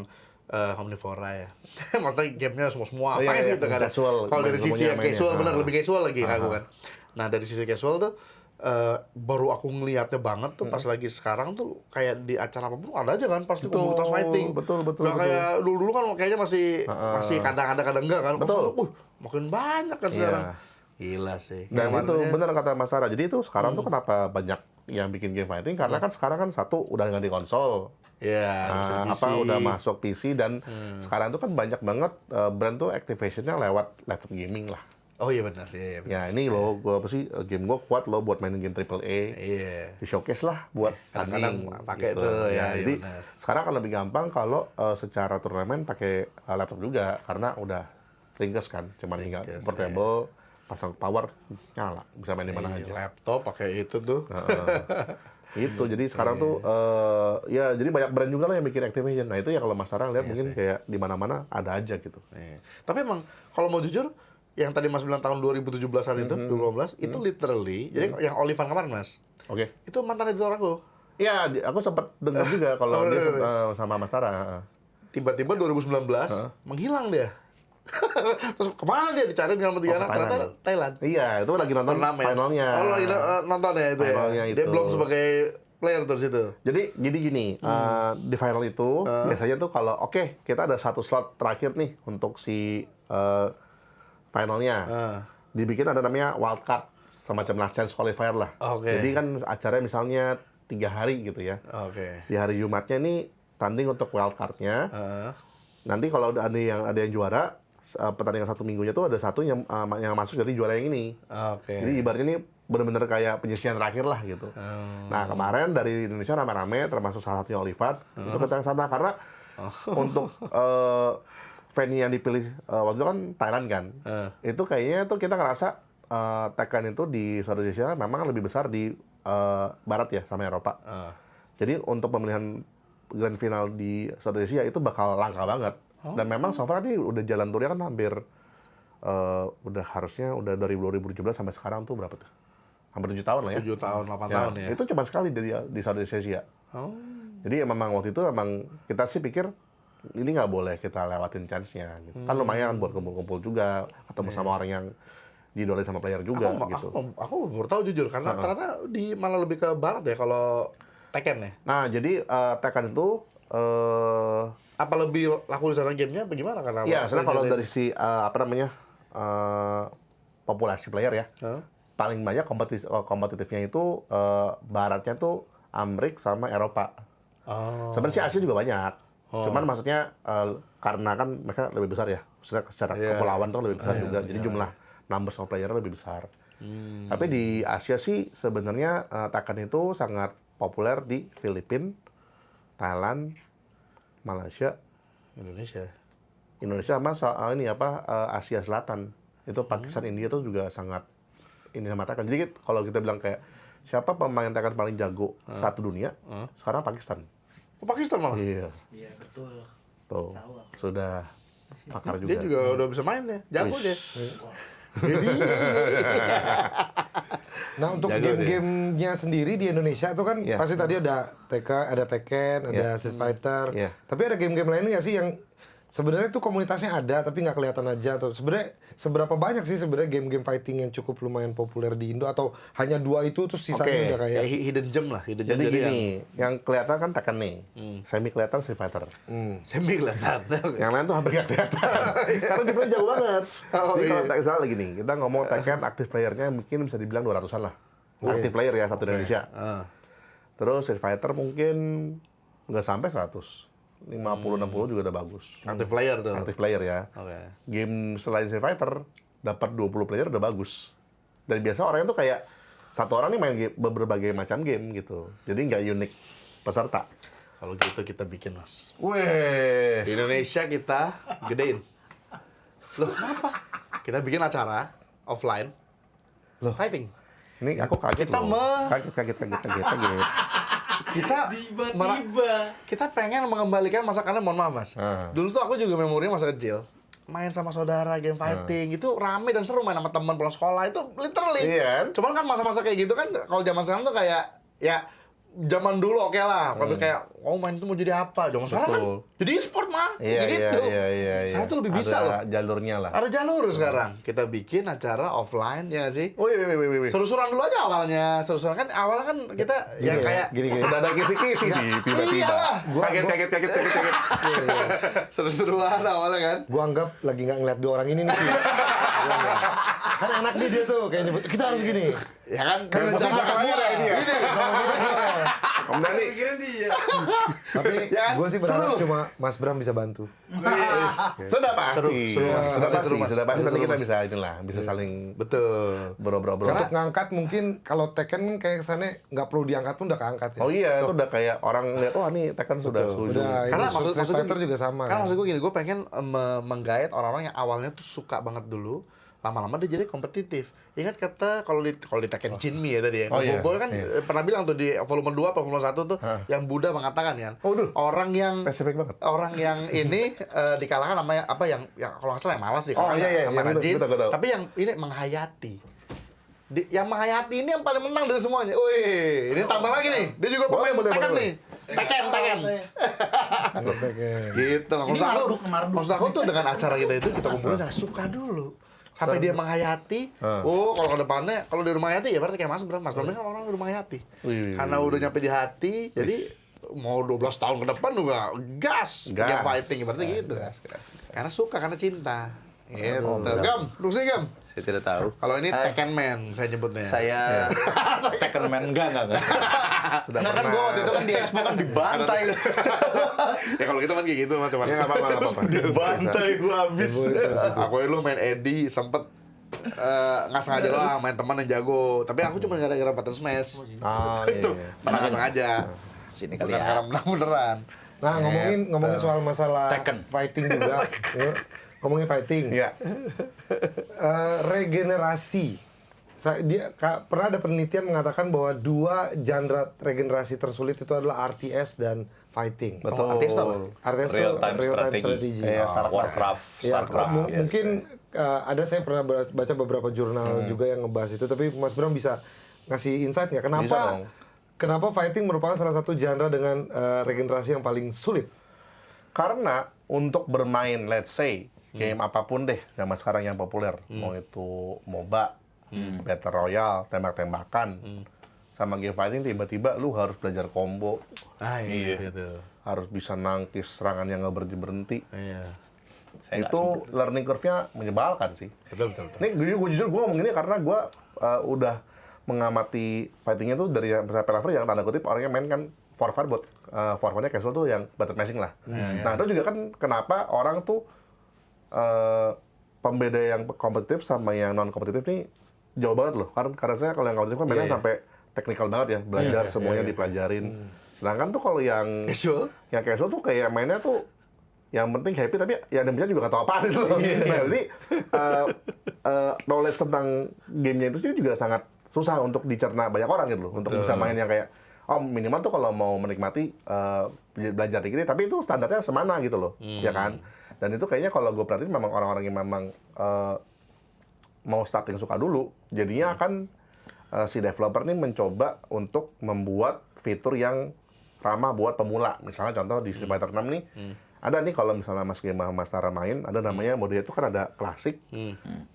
omnivora ya. Maksudnya gamenya semua Iya, apain iya, gitu kan. casual, Kalau dari main sisi semuanya yang mainnya. casual benar lebih casual lagi aku kan. Nah, dari sisi casual tuh baru aku ngeliatnya banget tuh pas lagi sekarang tuh kayak di acara apapun ada aja kan pasti komunitas fighting. Betul. Nggak kayak dulu kan kayaknya masih kadang ada kadang enggak kan. Betul. Makin banyak kan sekarang. Gila sih. Dan Kayak itu makanya- benar kata Mas Sarah. Jadi itu sekarang tuh kenapa banyak yang bikin game fighting karena kan sekarang kan satu udah ganti konsol. Iya, Udah masuk PC dan sekarang tuh kan banyak banget brand tuh activation-nya lewat laptop gaming lah. Oh iya benar, iya. Ya ini loh, gua apa sih game gua kuat loh buat mainin game AAA. Iya. Di showcase lah buat Kadang-kadang tanding, pakai gitu. tuh, ya, iya Jadi benar. sekarang kan lebih gampang kalau secara turnamen pakai laptop juga karena udah ringkes kan, cuman tinggal Ringkes, portable, pasang power nyala, bisa main di mana Iya, aja. laptop pakai itu tuh. Itu jadi sekarang tuh ya jadi banyak brand juga lah yang bikin activation. Nah itu ya kalau Mas Sarah lihat mungkin kayak di mana-mana ada aja gitu. Iya. Tapi emang kalau mau jujur, yang tadi Mas bilang tahun 2017-an itu, 2018, itu literally, jadi yang Olivan kemarin Mas, Oke. itu mantan editor aku. Iya, aku sempat dengar juga kalau dia sama Mas Sarah. Tiba-tiba 2019, menghilang dia. Terus kemana dia dicari sama tiga anak? Ternyata Thailand. Iya, itu lagi nonton Turnamen. finalnya. Oh, lagi nonton ya itu Finalnya ya? itu. Dia belum sebagai player tuh di situ. Jadi gini, di final itu biasanya tuh kalau oke, kita ada satu slot terakhir nih untuk si finalnya. Dibikin ada namanya wildcard, semacam last chance qualifier lah. Oke. Jadi kan acaranya misalnya 3 hari gitu ya. Oke. Di hari Jumatnya nih tanding untuk wildcardnya. Nanti kalau ada yang juara, pertandingan 1 minggunya tuh ada satu yang masuk jadi juara yang ini. Oke. Jadi ibaratnya ini benar-benar kayak penyisihan terakhir lah gitu. Nah kemarin dari Indonesia rame-rame, termasuk salah satunya Olivat, itu kita ke sana karena untuk venue yang dipilih waktu itu kan Thailand kan. Itu kayaknya tuh kita ngerasa Tekken itu di Southeast Asia memang lebih besar di Barat ya sama Eropa. Jadi untuk pemilihan grand final di Southeast Asia itu bakal langka banget. Dan memang so far ini udah jalan turnya kan hampir udah harusnya udah dari 2017 sampai sekarang tuh berapa tuh? Hampir 7 tahun lah ya. 7 tahun, 8 tahun ya. Itu cuma sekali di Southeast Asia. Oh. Jadi memang waktu itu memang kita sih pikir ini nggak boleh kita lewatin chance-nya. Gitu. Kan lumayan buat kumpul-kumpul juga, ketemu sama orang yang didolain sama player juga gitu. Aku baru tahu jujur karena ternyata malah lebih ke barat ya kalau Tekken ya. Nah jadi Tekken itu Apa lebih laku di sana gamenya apa gimana? Karena ya sebenarnya kalau dari si populasi player ya, paling banyak kompetitifnya itu baratnya tuh Amerika sama Eropa. Sebenarnya sih Asia juga banyak. Cuman maksudnya karena kan mereka lebih besar ya, maksudnya secara kepulauan tuh lebih besar juga. Jadi jumlah numbers of player lebih besar. Tapi di Asia sih sebenarnya Tekken itu sangat populer di Filipina, Thailand, Malaysia, Indonesia sama Asia Selatan. Itu Pakistan, India tuh juga sangat ini sama Tekken. Jadi kalau kita bilang kayak siapa pemain Tekken paling jago satu dunia, sekarang Pakistan. Oh, Pakistan malah. Iya. Iya betul. Tuh, sudah pakar juga. Dia juga udah bisa main ya. Jago dia. Nah untuk Jago game-gamenya sendiri di Indonesia itu kan Iya. pasti tadi ada Tekken, ada Street Fighter. Iya. Tapi ada game-game lain nggak sih yang sebenarnya tuh komunitasnya ada tapi nggak kelihatan aja tuh. Sebenarnya seberapa banyak sih sebenarnya game-game fighting yang cukup lumayan populer di Indo atau hanya 2 itu terus sisanya udah kayak Kayak hidden gem lah, hidden gem. Jadi gini, yang kelihatan kan Tekken nih, semi kelihatan Street Fighter. Semi kelihatan. Yang lain tuh hampir nggak kelihatan, karena di jauh banget. Oh, Jadi kalau iya. Tekken salah lagi nih, kita ngomong Tekken aktif playernya mungkin bisa dibilang 200-an lah. Aktif player ya satu Indonesia. Terus Street Fighter mungkin nggak sampai 100. 50-60 juga udah bagus. Aktif player tuh. Aktif player ya. Oke. Game selain Street Fighter dapat 20 player udah bagus. Dan biasa orangnya tuh kayak satu orang nih main berbagai macam game gitu. Jadi nggak unik peserta. Kalau gitu kita bikin, Mas. Weh. Di Indonesia kita gedein. Loh, kenapa? Kita bikin acara offline. Loh. Fighting. Ini aku kaget Kita loh. Kaget. Kita kita pengen mengembalikan masa karena mohon maaf Mas. Dulu tuh aku juga memorinya masa kecil. Main sama saudara game fighting itu rame dan seru main sama teman pulang sekolah itu literally. Iya. Cuman kan masa-masa kayak gitu kan kalau zaman sekarang tuh kayak ya zaman dulu oke lah, tapi kayak main itu mau jadi apa? Zaman sekarang kan Betul. jadi e-sport mah. Iya. Gitu. Sekarang tuh lebih bisa loh. Ada jalurnya lah. Ada jalur sekarang. Kita bikin acara offline ya nggak sih? Wih. Seru-seruan dulu aja awalnya. Seru-seruan kan awalnya kan kita yang kayak gini. Sudah ada kisi-kisi nih tiba-tiba. Iyalah. Kaget. seru-seruan awalnya kan. gua anggap lagi nggak ngeliat 2 orang ini nih. Gua anggap. Kan enak nih dia tuh kayak nyebut kita harus gini. Ya kan? Kan Musim Jakarta belakang mulai ini ya. ini sama kita mulai. Om Dani. Kira dia. Tapi Ya kan? gue sih berharap Seru. cuma Mas Bram bisa bantu. Sudah pasti. Seru, Mas. Sudah pasti. Seru, Mas. Sudah pasti. Nanti Seru, kita Mas. bisa inilah, bisa saling Betul. bro-bro-bro. Untuk ngangkat mungkin kalau Tekken kan kayak kesannya nggak perlu diangkat pun udah keangkat ya. Oh iya, itu udah kayak orang lihat, wah nih Tekken sudah setuju. Udah, Karena ini maksud Street Fighter juga sama. Karena kan. maksud gue gini, gue pengen menggait orang-orang yang awalnya tuh suka banget dulu, lama-lama dia jadi kompetitif. Ingat kata kalau di Tekken Shinmi ya tadi ya. Oh, iya. Gue kan pernah bilang tuh di volume 2 atau volume 1 tuh yang Buddha mengatakan kan, Waduh. orang yang Spesifik banget. orang yang ini dikalahkan sama apa yang kalau nggak salah yang malas sih, Oh, iya, sama yang rajin. betul, betul. Tapi yang ini menghayati. Yang menghayati ini yang paling menang dari semuanya. Wih, ini tambah lagi nih. Dia juga pemain Boleh, Tekken boleh. nih. Tekken. Untuk Tekken. Gitu. Maksud aku tuh dengan acara kita kumpulin yang suka dulu. Sampai dia menghayati. Oh, kalau ke depannya, kalau dia udah menghayati ya berarti kayak Mas Bram. Mas Bram kan orang udah menghayati. Wih. Karena udah nyampe di hati, jadi mau 12 tahun ke depan juga gas. Game fighting berarti gitu. Karena suka, karena cinta. Gitu. Gam, lu sih Gam. Saya tidak tahu. Kalau ini Tekken Man saya nyebutnya. Saya Tekken Man enggak. Enggak kan gua waktu itu kan di Expo kan dibantai. Ya kalau kita kan kayak gitu Mas, cuman Ya nggak apa-apa. Dibantai gua habis. aku lu main Eddie sempet nggak sengaja doang main teman yang jago, tapi aku cuma gara-gara button smash. Ah, iya, Itu iya. pernah nggak sengaja. Sini Bukan kali karena ya. menang beneran. Nah, ngomongin soal masalah Tekken. fighting juga. ya. Ngomongin fighting. Iya. Regenerasi. Pernah ada penelitian mengatakan bahwa 2 genre regenerasi tersulit itu adalah RTS dan fighting. Betul. RTS tau? RTS itu Real time real-time strategy. strategy. Warcraft, Ya, Starcraft. mungkin ada saya pernah baca beberapa jurnal juga yang ngebahas itu, tapi Mas Bram bisa ngasih insight nggak? Bisa Kenapa dong. kenapa fighting merupakan salah satu genre dengan regenerasi yang paling sulit? Karena untuk bermain, let's say, game apapun deh zaman sekarang yang populer, mau itu MOBA, Battle Royale, tembak-tembakan, sama game fighting tiba-tiba lu harus belajar combo, Ah Iya. gitu. harus bisa nangkis serangan yang nggak berhenti. Iya. Saya nggak Itu learning curve-nya menyebalkan sih. Betul. Ini gue jujur gue ngomong ini karena gue udah mengamati fightingnya tuh dari sampai level yang tanda kutip orangnya main kan for fun buat for fun-nya casual tuh yang button mashing lah. Nah itu juga kan kenapa orang tuh pembeda yang kompetitif sama yang non kompetitif nih jauh banget loh. Karena saya kalau yang kompetitif kan mainnya sampai teknikal banget ya, belajar semuanya dipelajarin. Sedangkan tuh kalau yang Casual? yang casual tuh kayak mainnya tuh yang penting happy tapi yang demikian juga nggak tahu apaan itu loh. Nah, jadi knowledge tentang gamenya itu sih juga sangat susah untuk dicerna banyak orang gitu loh. Untuk bisa main yang kayak oh minimal tuh kalau mau menikmati belajar dikit tapi itu standarnya semana gitu loh, ya kan? Dan itu kayaknya kalau gue perhatiin memang orang-orang yang memang mau starting suka dulu, jadinya akan si developer ini mencoba untuk membuat fitur yang ramah buat pemula. Misalnya contoh di Street Fighter 6 nih, ada nih kalau misalnya Mas Tara main, ada namanya mode itu kan ada klasik,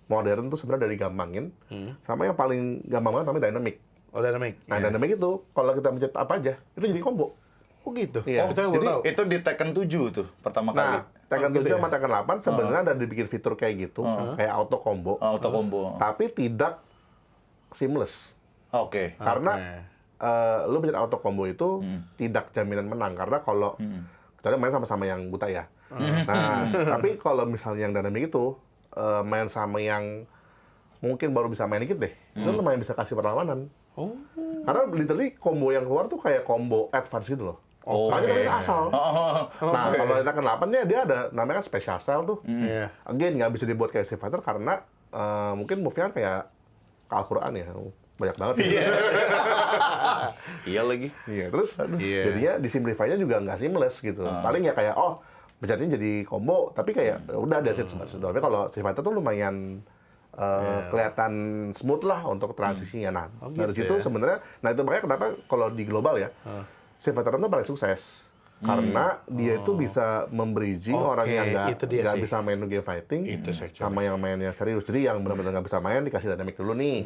modern tuh sebenarnya dari gampangin, sama yang paling gampang banget namanya dynamic. Oh, dynamic. Nah dynamic itu kalau kita mencet apa aja, itu jadi combo. Oh gitu. Iya. Oh, kita Jadi, belum tahu. Itu di Tekken 7 tuh pertama kali. Nah, Tekken 7 sama Tekken 8 sebenarnya ada dibikin fitur kayak gitu, kayak auto combo, Auto combo. tapi tidak seamless. Oke. Karena lu mencet auto combo itu tidak jaminan menang karena kalau kita main sama-sama yang buta ya. Nah, tapi kalau misalnya yang dynamic itu main sama yang mungkin baru bisa main dikit deh, itu lumayan bisa kasih perlawanan. Oh. Karena literally combo yang keluar tuh kayak combo advance gitu loh. Oh, Makanya oke. dari asal. Nah, kalau kita ke 8 nya dia ada namanya kan special style tuh. Iya. Again, nggak bisa dibuat kayak Street Fighter karena mungkin move-nya kayak ke Al-Quran ya. Banyak banget. Iya. Iya lagi. Iya, terus Iya. jadinya di simplify-nya juga nggak seamless gitu. Paling ya kayak, oh, pencetnya jadi combo, tapi kayak udah that's it. Tapi kalau Street Fighter tuh lumayan kelihatan smooth lah untuk transisinya. Nah, dari gitu situ ya. sebenarnya, nah itu makanya kenapa kalau di global ya, Street Fighter itu paling sukses. Karena dia itu bisa membridging Oke, orang yang itu dia nggak sih. bisa main game fighting Itu sih, sama yang mainnya serius. Jadi yang benar-benar nggak bisa main dikasih dynamic dulu nih.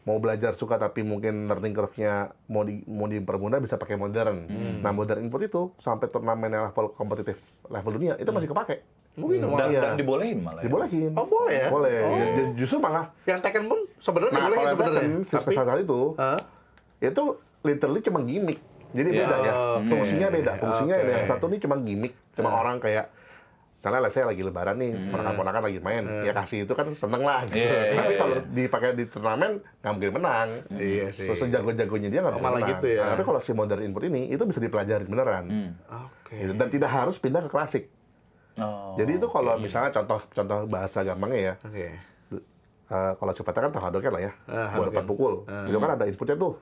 Mau belajar suka tapi mungkin learning curve-nya mau dipermudah bisa pakai modern. Nah modern input itu sampai turnamen level kompetitif level dunia itu masih kepake. Mungkin cuma Dan dibolehin malah. Ya. Dibolehin. Oh, boleh ya? Boleh. Justru malah yang Tekken pun sebenarnya nah, dibolehin kalau sebenarnya. Tekken, si special tadi itu, Hah? itu literally cuma gimmick. Jadi beda ya. Fungsinya beda. Fungsinya yang satu nih cuma gimmick. Cuma orang kayak misalnya saya lagi lebaran nih, ponakan-ponakan lagi main, ya kasih itu kan seneng lah gitu. Tapi kalau dipakai di turnamen nggak mungkin menang. Iya sih. Terus sejago-jagonya dia nggak mungkin Malah menang. gitu ya. Nah, tapi kalau si modern input ini itu bisa dipelajari beneran. Oke. Gitu. Dan tidak harus pindah ke klasik. Oh. Jadi itu kalau misalnya contoh bahasa gampangnya ya, Oke. kalau sifatnya kan Hadouken lah ya, buat depan Hadouken. pukul. Itu kan ada inputnya tuh.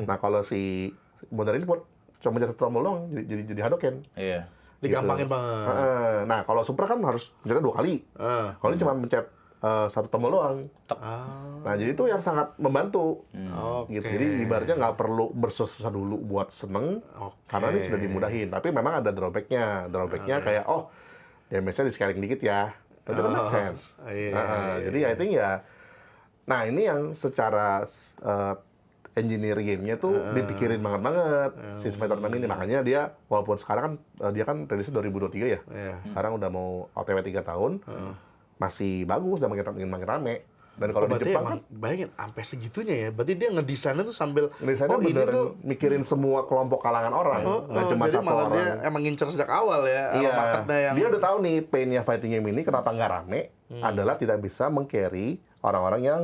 Nah kalau si modern input cuma jatuh tombol doang, jadi Hadouken. Iya. Digampangin Gitu. banget. Nah kalau super kan harus mencetnya 2 kali. Kalau ini cuma mencet 1 tombol doang. Nah jadi itu yang sangat membantu. Gitu. Jadi ibaratnya nggak perlu bersusah dulu buat seneng, karena ini sudah dimudahin. Tapi memang ada drawbacknya. Drawbacknya kayak damage-nya di-scaling dikit ya. Itu kan make sense. Jadi I think ya, nah ini yang secara engineer gamenya tuh dipikirin banget si Fighter 6 ini. Makanya dia walaupun sekarang kan dia kan rilisnya 2023 ya. Sekarang udah mau OTW 3 tahun. Masih bagus dan makin rame. Dan kalau di Jepang kan bayangin sampai segitunya ya. Berarti dia ngedesainnya tuh sambil desainnya ini beneran tuh mikirin semua kelompok kalangan orang, nggak cuma jadi satu malah orang. dia emang ngincer sejak awal ya. Iya, Marketnya yang dia udah tahu nih pain-nya fighting game ini kenapa nggak rame adalah tidak bisa meng-carry orang-orang yang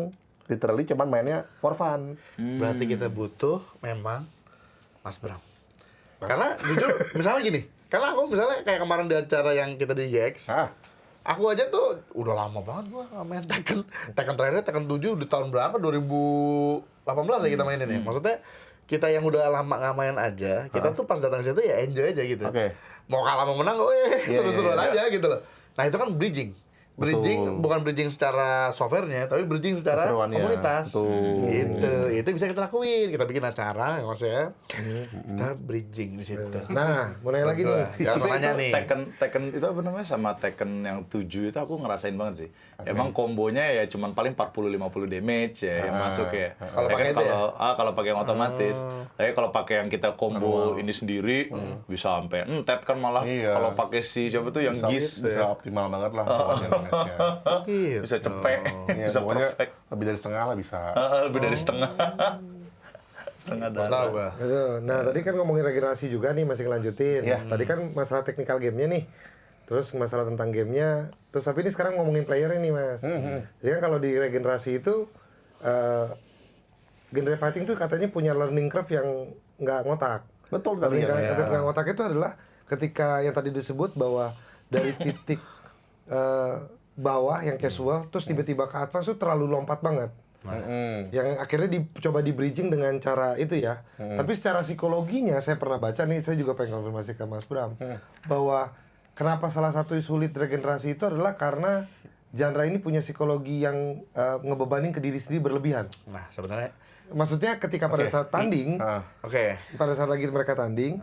literally cuma mainnya for fun. berarti kita butuh memang Mas Bram. Karena jujur misalnya gini, karena aku misalnya kayak kemarin di acara yang kita di GX, aku aja tuh udah lama banget gua nggak main Tekken. Tekken terakhir Tekken 7 di tahun berapa? 2018 ya kita mainin ya. Maksudnya kita yang udah lama nggak main aja, kita tuh pas datang ke situ ya enjoy aja gitu. Oke. Mau kalah mau menang, seru-seruan aja gitu loh. Nah itu kan bridging. Bridging bukan bridging secara softwarenya, tapi bridging secara Keseruannya. komunitas. Betul. Itu bisa kita lakuin. Kita bikin acara, maksudnya kita bridging di situ. Nah, mau nanya lagi nih. Ya, Tapi makanya itu nih. Tekken itu apa namanya sama Tekken yang 7 itu aku ngerasain banget sih. Emang kombonya ya cuman paling 40-50 damage ya yang masuk ya. Kalau Tekken pakai itu ya? kalau pakai yang otomatis. Tapi kalau pakai yang kita combo ini sendiri bisa sampai entet kan malah kalau pakai si siapa tuh yang Giz bisa optimal banget lah pokoknya damage-nya. Gitu. bisa cepet, Iya, bisa pokoknya perfect. lebih dari setengah lah bisa. Lebih dari setengah. Setengah Tahu darah. gua. Gitu. Nah, tadi kan ngomongin regenerasi juga nih, masih ngelanjutin. Tadi kan masalah technical game-nya nih. Terus masalah tentang gamenya. Terus tapi ini sekarang ngomongin playernya nih, Mas. Jadi kan kalau di regenerasi itu, genre fighting tuh katanya punya learning curve yang nggak ngotak. Betul kali Learning ya. curve nggak ngotak itu adalah ketika yang tadi disebut bahwa dari titik bawah yang casual, terus tiba-tiba ke advance tuh terlalu lompat banget. Yang akhirnya dicoba di bridging dengan cara itu ya. Tapi secara psikologinya saya pernah baca nih, saya juga pengen konfirmasi ke Mas Bram bahwa kenapa salah satu sulit regenerasi itu adalah karena genre ini punya psikologi yang ngebebanin ke diri sendiri berlebihan. Nah, sebenarnya Maksudnya ketika pada saat tanding, oke. pada saat lagi mereka tanding,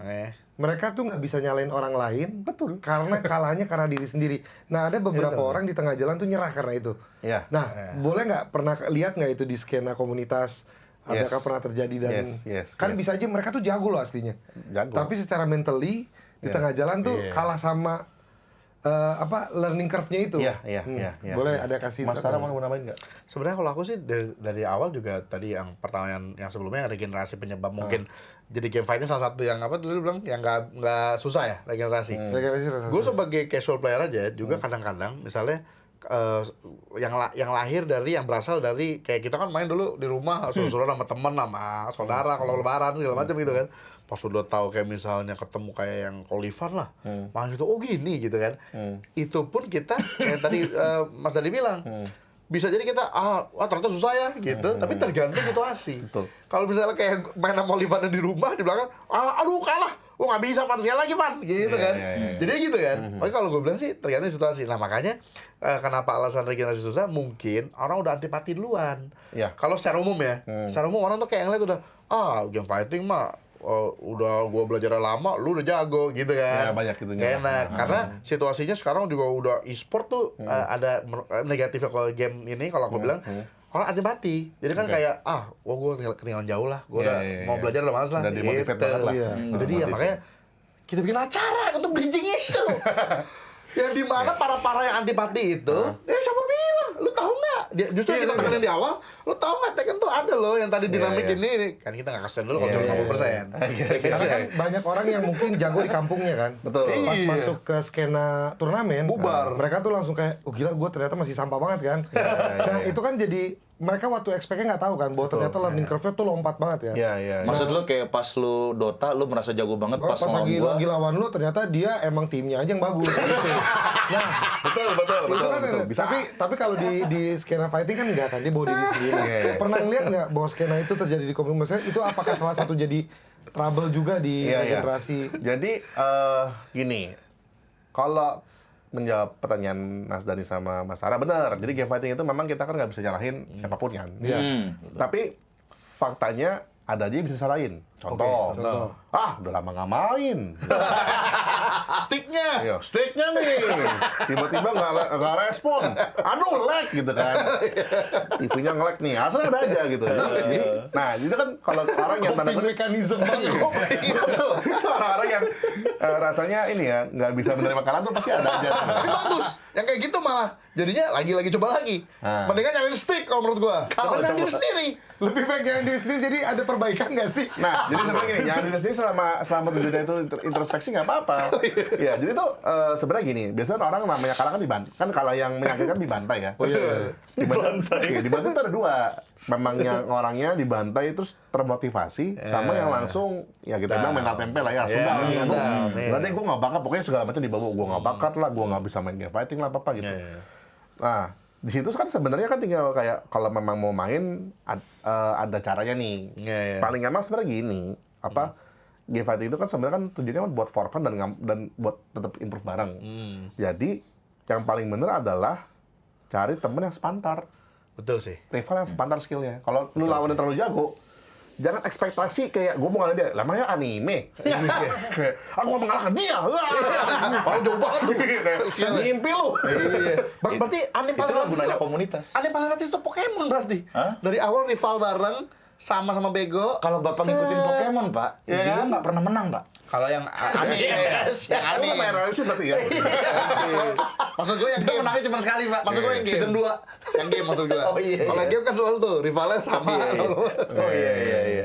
mereka tuh nggak bisa nyalain orang lain, karena kalahnya karena diri sendiri. Nah, ada beberapa orang di tengah jalan tuh nyerah karena itu. Iya. Nah, boleh nggak pernah lihat nggak itu di skena komunitas? Adakah pernah terjadi dan kan bisa aja mereka tuh jago loh aslinya. Jago. Tapi secara mentally di tengah jalan tuh kalah sama learning curve-nya itu. Iya. Boleh ada kasih Mas Tara mau nambahin nggak? Sebenarnya kalau aku sih dari awal juga tadi yang pertanyaan yang sebelumnya regenerasi penyebab mungkin jadi game fighting salah satu yang apa dulu bilang yang nggak susah ya regenerasi. Regenerasi rasa- Gue sebagai casual player aja juga kadang-kadang misalnya yang lahir dari yang berasal dari kayak kita kan main dulu di rumah suruh-suruh sama temen sama saudara kalau lebaran segala macam gitu kan. Pas udah tahu kayak misalnya ketemu kayak yang Olivan lah, malah gitu, oh gini gitu kan. Itu pun kita kayak tadi Mas Dadi bilang, bisa jadi kita ternyata susah ya gitu, tapi tergantung situasi. Kalau misalnya kayak main sama Olivan di rumah di belakang, aduh kalah, nggak bisa Van sekali lagi Van, gitu kan. Jadi gitu kan. Tapi kalau gue bilang sih tergantung situasi. Nah makanya kenapa alasan regenerasi susah? Mungkin orang udah antipati duluan. Kalau secara umum ya, secara umum orang tuh kayak ngeliat udah, game fighting mah udah gua belajar lama, lu udah jago gitu kan. Ya, banyak itunya. Gak enak, karena situasinya sekarang juga udah e-sport tuh ada negatifnya kalau game ini kalau aku bilang orang antipati. Jadi kan kayak gua ketinggalan jauh lah, gua udah mau belajar udah males lah. Udah demotivate banget lah. Itu dia makanya kita bikin acara untuk bridging itu. Yang di mana para yang antipati itu, siapa bilang? Lu tahu nggak? Dia justru kita tekanin di awal, lu tahu nggak Tekken tuh ada loh yang tadi dinamik ini. Kan kita nggak kasih dulu kalau cuma 50%. Karena kan banyak orang yang mungkin jago di kampungnya kan. Betul. Pas Iya. masuk ke skena turnamen, Bubar. mereka tuh langsung kayak, oh gila gue ternyata masih sampah banget kan. Nah itu kan jadi, mereka waktu expect-nya nggak tahu kan, bahwa ternyata learning curve-nya tuh lompat banget ya. Iya. Maksud lu kayak pas lu Dota lu merasa jago banget Oh, pas pas ngelawan lagi gua. lagi lawan lu ternyata dia emang timnya aja yang bagus gitu. Nah, itu kan Bisa. tapi kalau di skena fighting kan enggak kan, dia bawa diri sendiri. Pernah ngeliat nggak bahwa skena itu terjadi di komunitas? Maksudnya itu apakah salah satu jadi trouble juga di generasi? Jadi gini, kalau menjawab pertanyaan Mas Dani sama Mas Sarah benar. Jadi game fighting itu memang kita kan nggak bisa nyalahin siapapun kan. Tapi faktanya ada aja yang bisa salahin. Contoh. Udah lama nggak main. Sticknya. Iya, sticknya nih. Tiba-tiba nggak respon. Aduh, lag gitu kan. TV-nya nge-lag nih. Asal ada aja gitu. Jadi, nah itu kan kalau orang yang tanda kutip mekanisme banget. betul. Itu orang-orang yang rasanya ini ya nggak bisa menerima kalah tuh pasti ada aja. Tapi bagus. Yang kayak gitu malah jadinya lagi coba lagi. Mendingan nyalain stick kalau menurut gua. Kalau kan diri sendiri. Lebih baik jangan diri sendiri, jadi ada perbaikan nggak sih? Nah, jadi sebenarnya gini, yang diri sendiri selama tujuannya itu introspeksi nggak apa-apa. Ya, jadi tuh sebenarnya gini, biasanya orang namanya kalah kan dibantai. Kan kalau yang menyakitkan dibantai ya. Dibantai. Dibantai itu ada dua. Memang yang orangnya dibantai terus termotivasi, sama yang langsung ya kita bilang mental tempe lah ya. Sudah, berarti gue nggak bakat, pokoknya segala macam dibawa. Gue nggak bakat lah, gue nggak bisa main game fighting lah, apa gitu. Nah, di situ kan sebenarnya kan tinggal kayak kalau memang mau main ada caranya nih. Paling gampang sebenarnya gini, game fighting itu kan sebenarnya kan tujuannya buat for fun dan buat tetap improve bareng. Jadi yang paling bener adalah cari temen yang sepantar, Betul sih. rival yang sepantar skillnya. Kalau lu lawan yang terlalu jago, jangan ekspektasi kayak gue mau ngalahin dia. Lamanya anime. Kayak, aku mau mengalahkan dia. Paling jauh banget tuh. Kayak ngimpi lu. Berarti anime paling Itulah rasis gunanya tuh- komunitas. Anime paling rasis itu Pokemon berarti. Hah? Dari awal rival bareng, sama bego. Kalau Bapak ngikutin Pokemon, Pak, Iya dia kan? nggak pernah menang, Pak. Kalau yang anime, yang Lu anime. main realistis berarti ya? Maksud gue yang Dia game. menangnya cuma sekali, Pak. Maksud gue yang game. Season 2. Yang game maksud gue. Oh, iya, Kalau iya. game kan selalu tuh rivalnya sama. Oh iya.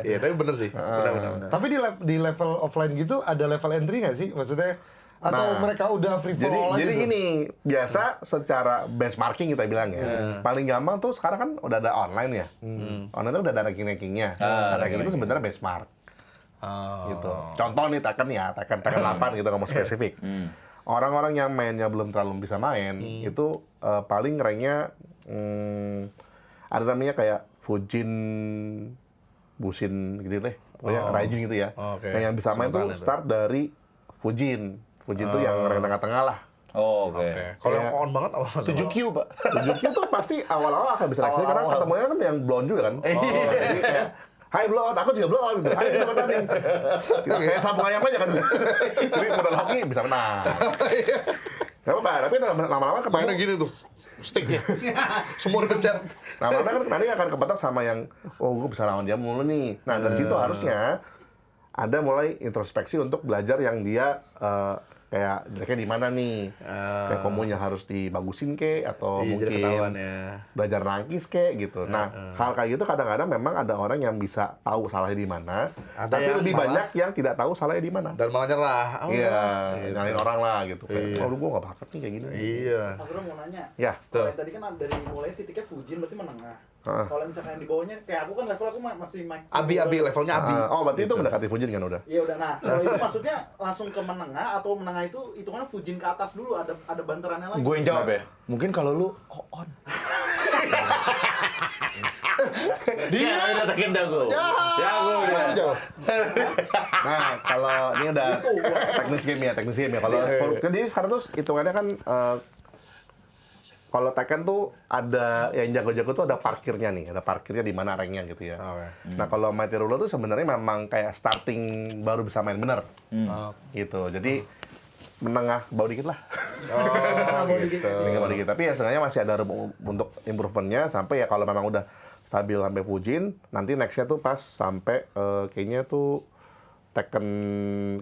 Iya, tapi bener sih. Bener. Tapi di level offline gitu ada level entry nggak sih? Maksudnya atau Nah, mereka udah free for all aja? Jadi tuh? ini biasa secara benchmarking kita bilang ya. Paling gampang tuh sekarang kan udah ada online ya. Online tuh udah ada ranking-rankingnya. Ranking itu sebenarnya benchmark. Gitu. Contoh nih Tekken 8 gitu ngomong spesifik. Orang-orang yang mainnya belum terlalu bisa main itu paling ranknya ada namanya kayak Fujin, Bushin gitu deh. Pokoknya Raijin gitu ya. Oke. Nah, yang bisa main tuh Sebutannya tuh. start dari Fujin. Fujin tuh yang rank tengah-tengah lah. Oh, oke. Kalau yang Kayak- on banget apa? 7Q, Pak. 7Q tuh pasti awal-awal akan bisa naik karena ketemunya kan yang blonde juga kan. Jadi kayak hai blonde, aku juga blonde gitu. Hai kita bertanding. Kita kayak sapu ayam aja kan. Jadi modal hoki bisa menang. Gak apa-apa, tapi lama-lama ketemu Mainnya gini tuh. Sticknya. Semua dipencet. lama-lama kan nanti akan kebetak sama yang gue bisa lawan dia mulu nih. Nah, dari situ harusnya ada mulai introspeksi untuk belajar yang dia kayak jeleknya di mana nih. Kayak komonya harus dibagusin atau Iya, jadi ketahuan mungkin ya. belajar nangkis gitu. Nah, hal kayak gitu kadang-kadang memang ada orang yang bisa tahu salahnya di mana, Ada tapi yang lebih malah- banyak yang tidak tahu salahnya di mana. Dan malah nyerah. Iya, gitu. nyalain orang lah gitu. Kayak, oh lu gue gak bakat nih kayak gini. Iya. Mas Bro mau nanya. Ya. Kalau yang tadi kan dari mulai titiknya Fujin berarti menengah. Kalau misalkan yang di bawahnya kayak aku kan level aku masih Abi levelnya Abi. Oh, berarti itu mendekati Fujin kan udah? Iya udah. Nah, kalau itu maksudnya langsung ke menengah atau menengah itu hitungannya Fujin ke atas dulu ada banterannya lagi. Gue yang jawab ya. Mungkin kalau lu on. Dia udah Tekken jago. jauh. Nah, kalau ini udah teknis game ya. Kalau skor, jadi sekarang tuh hitungannya kan kalau Tekken tuh ada yang jago-jago tuh ada parkirnya nih, ada parkirnya di mana ranknya gitu ya. Nah kalau Mighty Ruler tuh sebenarnya memang kayak starting baru bisa main bener, gitu. Jadi menengah bawah dikit lah. Menengah bawah dikit. Tapi ya sebenarnya masih ada room untuk improvementnya sampai ya kalau memang udah stabil sampai Fujin, nanti nextnya tuh pas sampai kayaknya tuh Tekken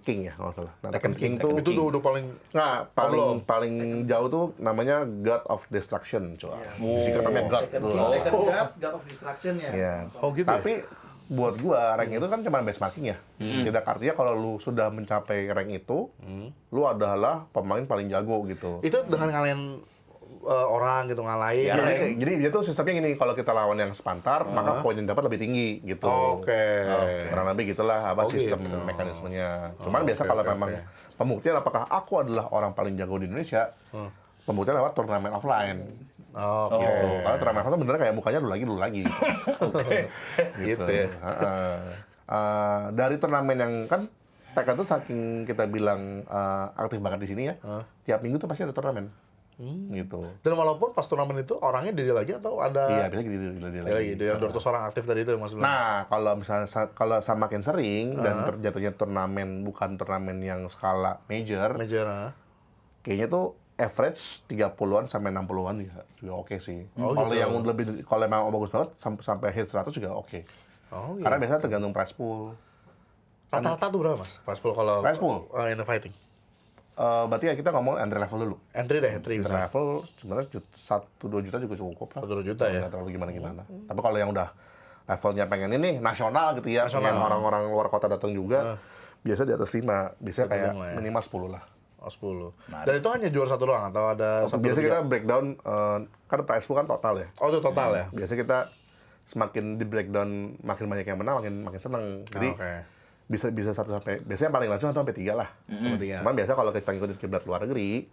King ya kalau nggak salah. Nah, Tekken King tuh Itu udah paling nggak paling jauh tuh namanya God of Destruction, coba. Disingkat namanya God. Tekken King, Tekken God of Destruction ya. Iya. Oh, gitu Tapi buat gua rank itu kan cuma benchmarking ya. Tidak artinya kalau lu sudah mencapai rank itu, lu adalah pemain paling jago gitu. itu dengan kalian orang gitu ngalahin. Jadi dia tuh sistemnya gini, kalau kita lawan yang sepantar, maka poin yang dapat lebih tinggi gitu. Oke. Kurang lebih gitulah apa Oh, sistem gitu. mekanismenya. Cuman Oh, biasa oke, kalau oke, memang oke. pembuktian apakah aku adalah orang paling jago di Indonesia, pembuktian lewat turnamen offline. Oke. Gitu. Karena turnamen offline tuh bener kayak mukanya dulu lagi. Gitu ya. Dari turnamen yang kan Tekken tuh saking kita bilang aktif banget di sini ya, tiap minggu tuh pasti ada turnamen. Gitu. Dan walaupun pas turnamen itu orangnya dia lagi atau ada Iya, biasanya gitu dia lagi, dia 200 orang aktif tadi itu Mas Bram. Nah, kalau misalnya kalau semakin sering dan terjatuhnya turnamen bukan turnamen yang skala major, kayaknya tuh average 30-an sampai 60-an juga oke sih. Kalau gitu. yang lebih kalau memang bagus banget sampai hit 100 juga oke. Oh, Karena biasanya tergantung prize pool. rata-rata tuh berapa Mas? Prize pool kalau Prize pool? In the fighting. Berarti ya kita ngomong entry level dulu. Entry Entry bisa. level sebenarnya 1-2 juta juga cukup lah. 1-2 juta ya? Nggak terlalu gimana-gimana. Tapi kalau yang udah levelnya pengen ini nasional gitu ya, pengen orang-orang luar kota datang juga, biasa di atas 5. Biasanya kayak lah ya. minimal 10 lah. Oh, 10. Dan itu hanya juara satu doang atau ada satu Biasa tiga? kita breakdown, kan prize pool kan total ya. Oh, itu total ya? Biasa kita semakin di breakdown makin banyak yang menang makin seneng. Jadi Oke. bisa 1 sampai biasanya paling langsung 1 sampai 3 lah. Sama tiga. Cuman biasa kalau kita ngikutin kiblat luar negeri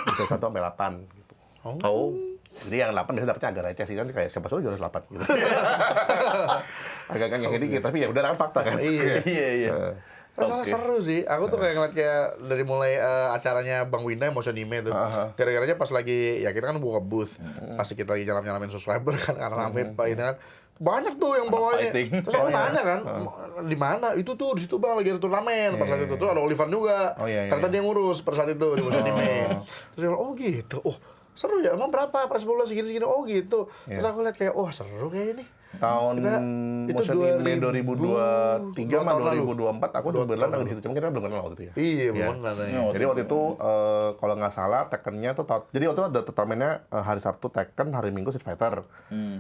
bisa 1 sampai 8 gitu. Oh. Jadi yang 8 biasanya dapetnya agak receh sih kan kayak siapa suruh juara 8 gitu. Agak ngeheng dikit tapi ya udah kan fakta kan. Iya. Iya. Masalah seru sih. Aku tuh kayak ngeliat kayak dari mulai acaranya Bang Winda yang Motion Anime tuh. Gara-garanya pas lagi ya kita kan buka booth. Pasti kita lagi nyalamin subscriber kan karena rame Pak ini kan. Banyak tuh yang bawanya. fighting. Terus aku nanya kan, di mana? Itu tuh di situ Bang lagi ada turnamen pada saat itu. Terus ada Olivan juga. Oh, iya, iya, Ternyata iya. dia ngurus pada saat itu di Motion Anime. Terus dia bilang, "Oh gitu. Oh, seru ya. Emang berapa prize pool segini-segini?" Oh gitu. Terus aku lihat kayak, "Oh, seru kayak ini." Tahun Kita- itu Motion Anime 2023 sama tahun lalu. 2024 aku kebetulan lagi di situ, cuma kita belum kenal waktu itu ya. Iya, belum katanya. Jadi waktu itu kalau nggak salah Tekkennya tuh jadi waktu itu ada turnamennya hari Sabtu Tekken, hari Minggu Street Fighter.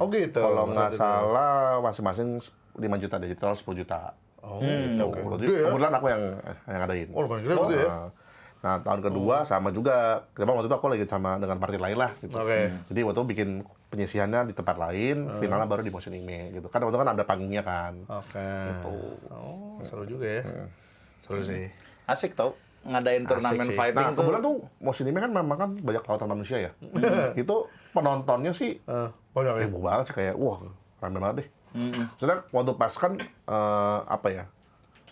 Oh gitu. Kalau nggak Waktu itu. salah masing-masing 5 juta deh, jadi total 10 juta. Oh, Gitu. oke. Jadi Gede ya? kebetulan aku yang ngadain. Oh, lumayan gede berarti ya? Nah, tahun kedua sama juga. Karena waktu itu aku lagi sama dengan partai lain lah gitu. Oke. Jadi waktu itu bikin penyisihannya di tempat lain, finalnya baru di Motion Anime gitu. Kan waktu itu kan ada panggungnya kan. Oke. Gitu. Oh, seru juga ya. Seru sih. Asik tau ngadain turnamen sih. fighting Nah, tuh. kebetulan tuh Motion Anime kan memang kan banyak lautan manusia ya. Itu penontonnya sih Banyak ya? heboh banget sih kayak wah rame banget deh. Soalnya waktu pas kan apa ya,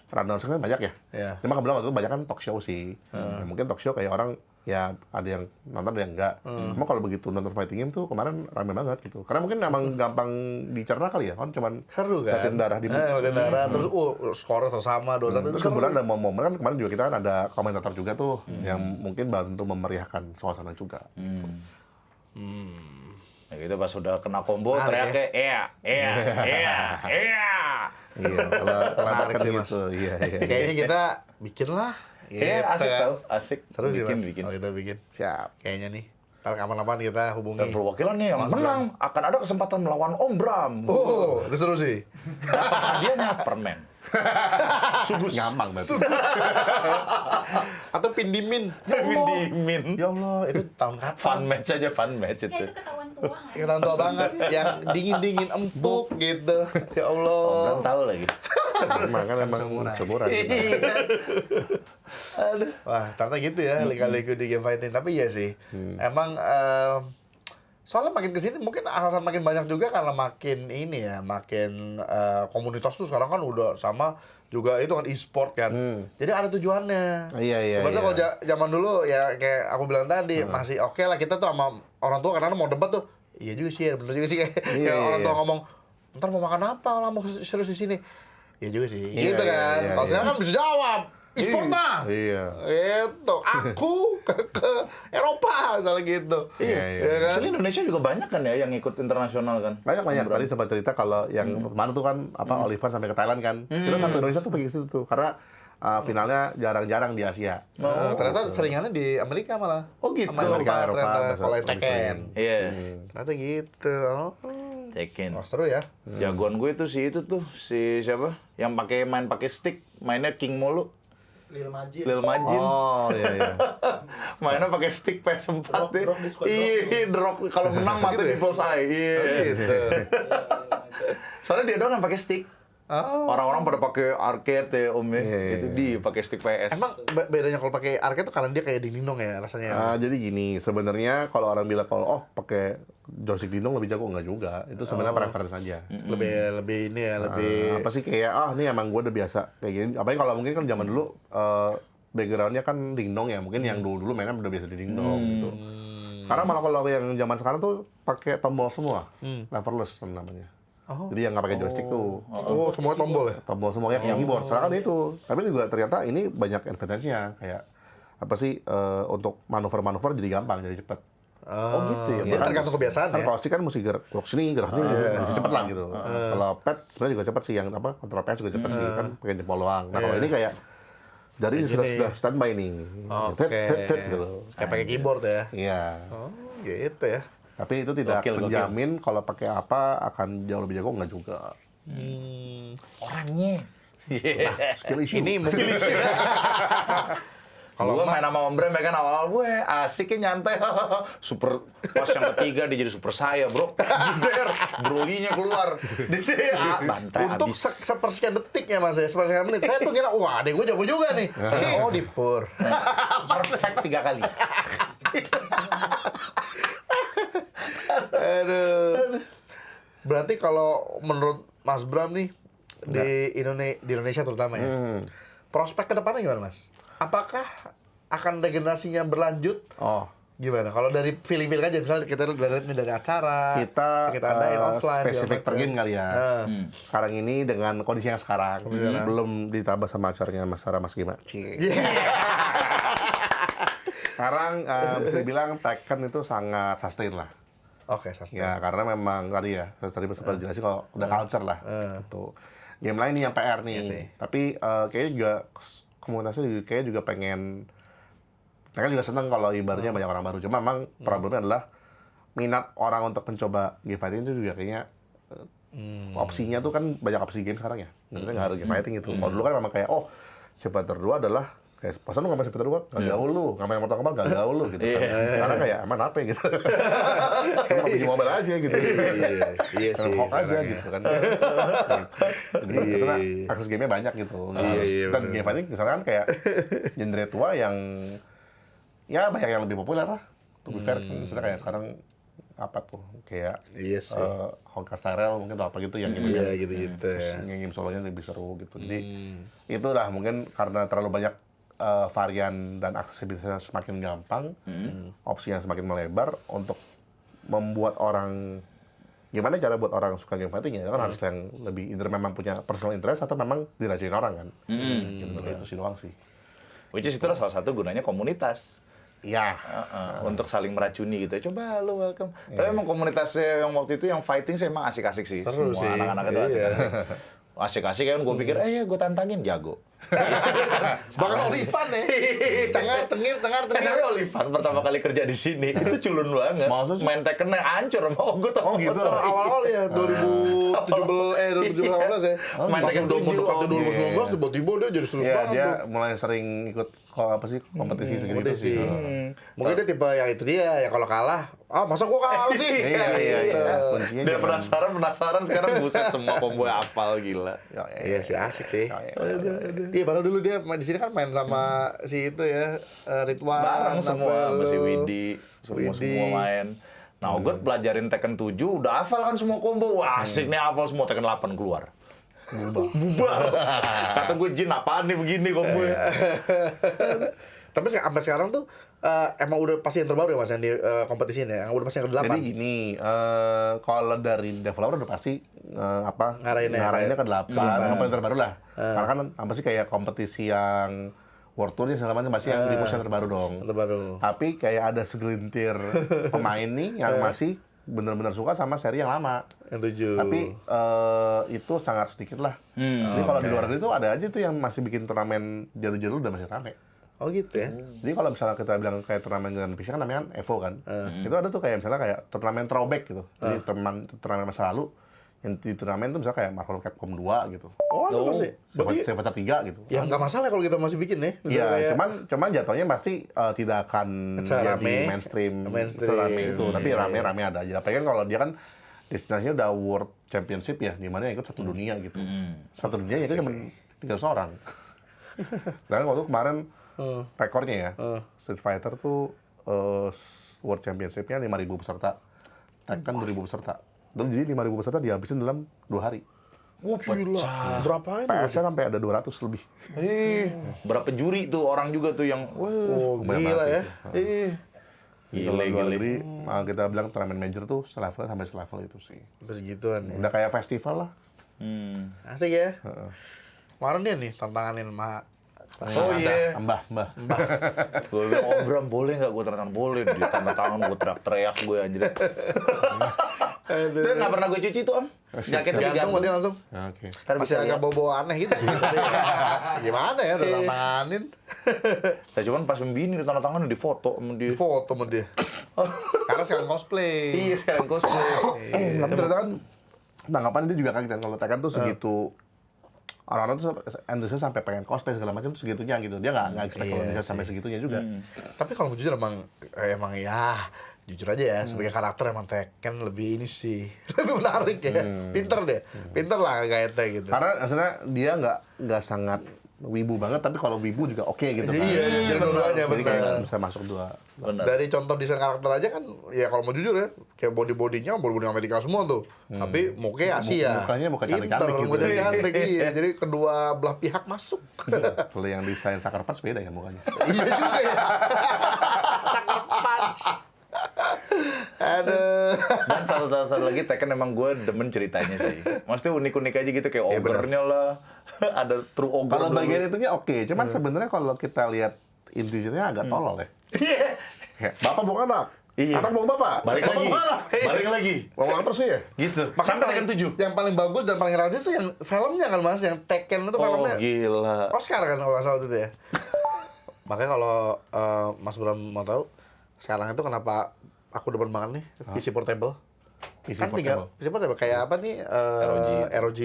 runners kan banyak ya. Iya. Cuma kebetulan waktu itu banyak kan talk show sih. Ya, mungkin talk show kayak orang ya ada yang nonton ada yang enggak. Cuma kalau begitu nonton fighting game tuh kemarin rame banget gitu. Karena mungkin emang gampang dicerna kali ya, kan cuman Seru kan? latihan darah di muka. Latihan darah, terus skornya sama 2-1. Terus kebetulan ada momen kan kemarin juga kita kan ada komentator juga tuh yang mungkin bantu memeriahkan suasana juga. Ya gitu pas udah kena combo Menarik teriaknya iya. Iya, kalau Menarik kan sih, Mas. gitu. Iya. Kayaknya kita bikin lah. Iya, asik kan? tau, asik. Seru sih, Mas. bikin. Kalau kita bikin. Siap. Kayaknya nih. Ntar kapan-kapan kita hubungi. Dan perwakilan nih yang menang akan ada kesempatan melawan Om Bram. Oh, itu seru sih. Dapat hadiahnya permen. Sugus. Ngamang berarti. Atau pindimin. Pindimin. Ya Allah, itu tahun kapan? Fun match aja, fun match Ya itu. itu ketahuan tua nggak? Yang tahun tua banget. Yang dingin-dingin empuk gitu. Ya Allah. Bram tahu lagi. Emang kan emang seumuran. Aduh. Wah, ternyata gitu ya liga-liga di game fighting. Tapi iya sih, emang soalnya makin kesini mungkin alasan makin banyak juga karena makin ini ya, makin komunitas tuh sekarang kan udah sama juga itu kan e-sport kan. Jadi ada tujuannya. Iya. Sebenarnya kalau zaman dulu ya kayak aku bilang tadi masih oke lah kita tuh sama orang tua karena mau debat tuh. Iya juga sih, bener juga sih kayak, kayak orang tua ngomong, ntar mau makan apa lah mau serius di sini. Iya juga sih. Iya, Gitu kan. iya, Kalau iya. sekarang kan bisa jawab. E-sport mah. Iya. Itu aku ke Eropa misalnya gitu. Iya. kan? Soalnya Indonesia juga banyak kan ya yang ikut internasional kan. Banyak. Tadi sempat cerita kalau yang kemarin tuh kan apa Oliver sampai ke Thailand kan. Kita satu Indonesia tuh pergi ke situ tuh karena finalnya jarang-jarang di Asia. Ternyata seringannya di Amerika malah. Oh gitu. Sama Eropa, Eropa, ternyata Eropa, kalau yang lebih Tekken. sering. Iya. Ternyata gitu. Oh. Tekken. Oh, seru ya. Jagoan gue itu si siapa? Yang main pakai stick, mainnya King mulu. Lil Majid. Lil Majin. Oh iya iya. Mainnya pakai stick PS4 deh. Drop di squad Iya, drop kalau menang mata di bullseye. Iya. Gitu. Soalnya dia doang yang pakai stick. Oh. Orang-orang pada pakai arcade ya, Om ya. Iya, Itu dia pakai stick PS. Emang bedanya kalau pakai arcade tuh karena dia kayak dindong ya rasanya. Jadi gini, sebenarnya kalau orang bilang kalau pakai joystick dindong lebih jago, enggak juga. Itu sebenarnya preference aja. Lebih ini ya, lebih Apa sih kayak ini emang gue udah biasa kayak gini. Apalagi kalau mungkin kan zaman dulu backgroundnya kan dingdong ya, mungkin yang dulu mainnya udah biasa di dingdong gitu. Sekarang malah kalau yang zaman sekarang tuh pakai tombol semua, leverless namanya. Jadi yang nggak pakai joystick tuh. Oh, semua tombol ya. Tombol semuanya kayak keyboard. Soalnya kan itu. Tapi juga ternyata ini banyak advantage-nya kayak apa sih untuk manuver-manuver jadi gampang, jadi cepet. Oh gitu ya. Jadi tergantung kebiasaan Kan ya. kalau stick kan mesti gerak sini, gerak sini, bisa cepet lah gitu. Kalau pad sebenarnya juga cepet sih, yang apa kontrol PS juga cepet sih, kan pakai jempol doang. Nah kalau ini kayak dari sudah standby nih, Oke. tet gitu. Kayak pakai keyboard ya. Iya. Oh, gitu ya. Tapi itu tidak Gokil, menjamin kalau pakai apa akan jauh lebih jago, enggak juga. Orangnya. Skill issue. Ini mungkin Kalau gue main sama Om Bram ya kan awal-awal gue asiknya nyantai. Super pas yang ketiga dia jadi super saya, Bro. Geder, brolinya keluar. Di sini bantai untuk habis. sepersekian detik ya Mas ya, sepersekian menit. Saya tuh kira wah, adek gue jago juga nih. Oh, di pur. Perfect 3 kali. Aduh. Berarti kalau menurut Mas Bram nih di Indonesia terutama ya. Prospek ke depannya gimana, Mas? Apakah akan regenerasinya berlanjut? Oh, Gimana? Kalau dari feeling-feeling aja, misalnya kita lihat dari acara, kita adain offline, spesifik segala macam. tergin kali ya. Sekarang ini dengan kondisi yang sekarang, belum ditambah sama acaranya Mas Sarah Mas Gima. Sekarang bisa dibilang Tekken itu sangat sustain lah. Oke, sustain. Ya karena memang tadi ya, tadi sempat jelasin kalau udah culture lah. Gitu. Game lain nih yang PR nih. Tapi kayaknya juga komunitasnya juga kayaknya juga pengen, mereka juga seneng kalau ibaratnya banyak orang baru. Cuma memang problemnya adalah minat orang untuk mencoba game fighting itu juga kayaknya opsinya tuh kan banyak opsi game sekarang ya. Maksudnya nggak harus game fighting itu. Kalau dulu kan memang kayak Fighter 2 adalah kayak pasan lu nggak main Fighter 2, nggak gaul lu, nggak main Mortal Kombat, nggak gaul lu gitu kan. Sekarang kayak emang apa ya gitu. Emang PUBG Mobile aja gitu. Iya sih. Hawk aja gitu kan. Jadi karena akses gamenya banyak gitu. Dan game fighting misalnya kan kayak genre tua yang ya banyak yang lebih populer lah. To be fair, misalnya kayak sekarang apa tuh kayak Iya sih. Honkai Star Rail mungkin atau apa gitu yang Iya, gitu-gitu terus ya. yang game solonya lebih seru gitu. Jadi itulah mungkin karena terlalu banyak varian dan aksesibilitasnya semakin gampang, opsi yang semakin melebar untuk membuat orang, gimana cara buat orang suka game fighting ya kan harus yang lebih memang punya personal interest atau memang diracunin orang kan. Gitu, itu sih doang sih. Which is itulah salah satu gunanya komunitas. Iya. Untuk saling meracuni gitu. Coba lu welcome. Tapi emang komunitasnya yang waktu itu yang fighting sih emang asik-asik sih. Seru Semua sih. anak-anak itu asik-asik. Asik-asik kan gue pikir, ya gue tantangin jago. Bahkan Olivan ya. Tengir. Tapi Olivan pertama kali kerja di sini itu culun banget. Maksud sih? Main Tekken hancur sama Ogut sama gitu. Monster. Awal-awal ya 2017 ya. Main Tekken Pas 7. mendekati 2019 tiba-tiba dia jadi terus Iya, banget dia tuh. mulai sering ikut kompetisi segitu Kompetisi. sih. Mungkin dia tipe yang itu dia ya kalau kalah, masa gua kalah sih? Iya. Kuncinya Dia jangan- penasaran sekarang buset semua combo hafal gila. Iya sih asik sih. Iya baru dulu dia main di sini kan main sama si itu ya Ridwan. Bareng semua Nampel. masih Widi, semua main. Nah, Ogut pelajarin Tekken 7 udah hafal kan semua combo. Wah, asik nih hafal semua Tekken 8 keluar. Bubar. Kata gue Jin apaan nih begini combo ya. Tapi sampai sekarang tuh emang udah pasti yang terbaru ya Mas yang di kompetisi ini ya. Yang udah pasti yang ke-8. Jadi gini, kalau dari developer udah pasti Ngarahinnya ke 8, apa yang terbaru lah. Karena kan apa sih kayak kompetisi yang World Tour segala macam pasti yang repost yang terbaru dong. Terbaru. Tapi kayak ada segelintir pemain nih yang masih benar-benar suka sama seri yang lama. Yang 7. Tapi itu sangat sedikit lah. Jadi kalau di luar negeri itu ada aja tuh yang masih bikin turnamen jadul-jadul udah masih rame. Oh gitu ya. Jadi kalau misalnya kita bilang kayak turnamen Grand Prix kan namanya kan Evo kan. Itu ada tuh kayak misalnya kayak turnamen throwback gitu. Jadi turnamen masa lalu yang di turnamen tuh misalnya kayak Marvel Capcom 2 gitu. Oh, ada masih. Berarti Street Fighter 3 gitu. ya nggak masalah kalau kita masih bikin ya. Misalnya Iya, kayak- cuman jatuhnya pasti tidak akan Serame. jadi mainstream Mainstream. serame itu, tapi Iya, rame-rame ada aja. Apalagi kan kalau dia kan destinasinya udah World Championship ya, di mana yang ikut satu dunia gitu. Satu dunia ya itu cuma 300 orang. Dan waktu kemarin rekornya ya, Street Fighter tuh World Championship-nya 5.000 peserta, Tekken 2.000 peserta. Dan jadi 5.000 peserta dihabisin dalam 2 hari. Wah, gila. Berapa ini? PS-nya sampai ada 200 lebih. Berapa juri tuh orang juga tuh yang Oh, Banyak gila banget ya. sih. Kalau luar gile. negeri, kita bilang turnamen major tuh selevel sampai selevel itu sih. Begituan ya. Udah kayak festival lah. Asik ya. Kemarin dia nih tantanganin sama Oh iya. Mbah. Gue bilang, "Oh Bram, boleh nggak gue tanda tangan?" Boleh. Dia tanda tangan, gue teriak-teriak gue anjir. Itu nggak pernah gue cuci tuh, Om. Jaketnya gantung digantung. dia langsung. Oke. Ntar Masih bisa agak lihat. bau-bau aneh gitu sih. Gimana ya tantanganin? Nah, cuman pas membini tanda tangan di foto sama dia. Di foto sama dia. Karena sekarang cosplay. Iya, sekalian cosplay. Tapi ternyata kan tanggapan dia juga kaget kan kalau Tekken tuh segitu orang-orang tuh antusias sampai pengen cosplay segala macam tuh segitunya gitu. Dia nggak expect kalau bisa sampai segitunya juga. Tapi kalau mau jujur emang ya jujur aja ya sebagai karakter emang Tekken lebih ini sih lebih menarik ya. Pinter lah kayaknya gitu. Karena sebenarnya dia nggak sangat wibu banget, tapi kalau wibu juga oke gitu kan. Iya, jadi dua-duanya Jadi kayak benar. bisa masuk dua. Benar. Dari contoh desain karakter aja kan ya kalau mau jujur ya kayak body-bodinya body Amerika semua tuh. Tapi muke Asia. Mukanya muka cantik-cantik Pinter, gitu. muka cantik iya. Jadi kedua belah pihak masuk. Kalau yang desain Sucker Punch beda ya mukanya. Iya juga ya. Aduh. Dan satu lagi Tekken emang gue demen ceritanya sih. Maksudnya unik-unik aja gitu kayak ogre-nya lah. Ada true ogre. Kalau dulu. bagian itunya oke, cuman sebenarnya kalau kita lihat intuisinya agak tolol ya. Iya. Kayak, bapak buang anak, Iya. anak buang bapak. Balik Bapak lagi. buang anak. Balik lagi. Buang anak terus ya. Gitu. Makanya Sampai Tekken 7. Yang paling bagus dan paling realistis tuh yang filmnya kan Mas, yang Tekken itu Oh, filmnya. gila. Oscar kan kalau nggak salah itu ya. Makanya kalau Mas Bram mau tahu, sekarang itu kenapa aku demen banget nih PC portable. PC Kan tinggal portable. PC portable kayak apa nih ROG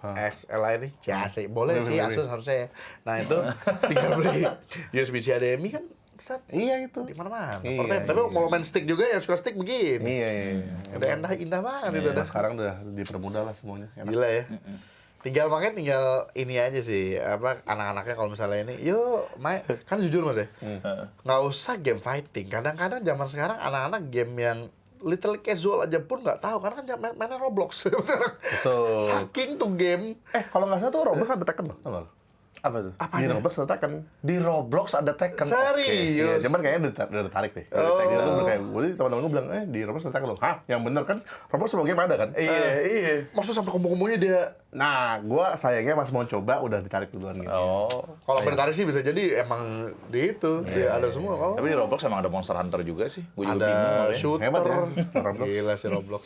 XLI nih. Ya sih, boleh sih Asus harusnya ya. Nah, itu tinggal beli USB-C HDMI kan set Iya itu. di mana-mana. Iya, Portable. Tapi kalau main stick juga yang suka stick begini. Iya. Udah indah banget itu Nah, dah. sekarang udah dipermudah lah semuanya. Enak. Gila ya. Tinggal ini aja sih, apa anak-anaknya kalau misalnya ini, yuk main, kan jujur Mas ya, nggak usah game fighting. Kadang-kadang zaman sekarang anak-anak game yang little casual aja pun nggak tahu, karena kan mainnya Roblox. Betul. Saking tuh game. Kalau nggak salah tuh Roblox ada Tekken loh, tau nggak lo? Apa tuh? Di Roblox ada Tekken. Di Roblox ada Tekken. Serius? Iya, cuman kayaknya udah tertarik deh. Jadi tuh kayak, jadi teman-teman gue bilang, di Roblox ada Tekken loh. Hah? Yang bener kan? Roblox semua game ada kan? Iya. Maksud sampai kombo-kombonya dia. Nah, gue sayangnya pas mau coba udah ditarik duluan gitu. Oh. Kalau benar sih bisa jadi emang di itu, dia ada semua. Oh, Tapi di Roblox emang ada Monster Hunter juga sih. Gue juga bingung. ada ya. shooter. Hebat ya, Roblox. Gila sih Roblox.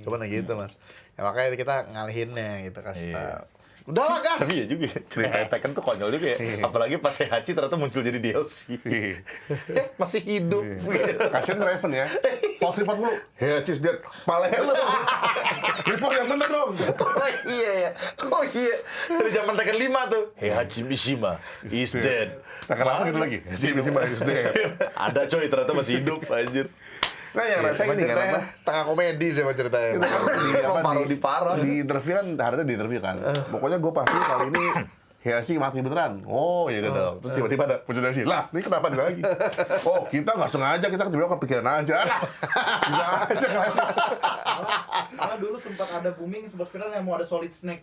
Coba nah gitu Mas. Ya makanya kita ngalihinnya gitu kasih tahu. Udah lah gas. Tapi ya juga cerita Tekken tuh konyol juga ya. Apalagi pas Heihachi ternyata muncul jadi DLC. Masih hidup. Kasian Raven ya. Pulse 40. Ya, cis dead. Palanya lu. Report yang bener dong. Oh iya ya. Oh iya. Dari zaman Tekken 5 tuh. Heihachi Mishima is dead. Tekken apa gitu lagi? Si masih bagus deh. Ada coy, ternyata masih hidup anjir. Nah, yang rasa ini kan apa? Setengah komedi sih Mas ceritanya. Emang parodi parah. Di interview kan, harusnya di interview kan. Pokoknya gue pasti kali ini Heihachi mati beneran. Oh, iya udah dong. Terus tiba-tiba ada muncul dari sini. Lah, ini kenapa dia lagi? Oh, kita nggak sengaja, kita tiba-tiba kepikiran aja. Lah, bisa aja nggak sih? Karena dulu sempat ada booming, sempat viral yang mau ada Solid Snake.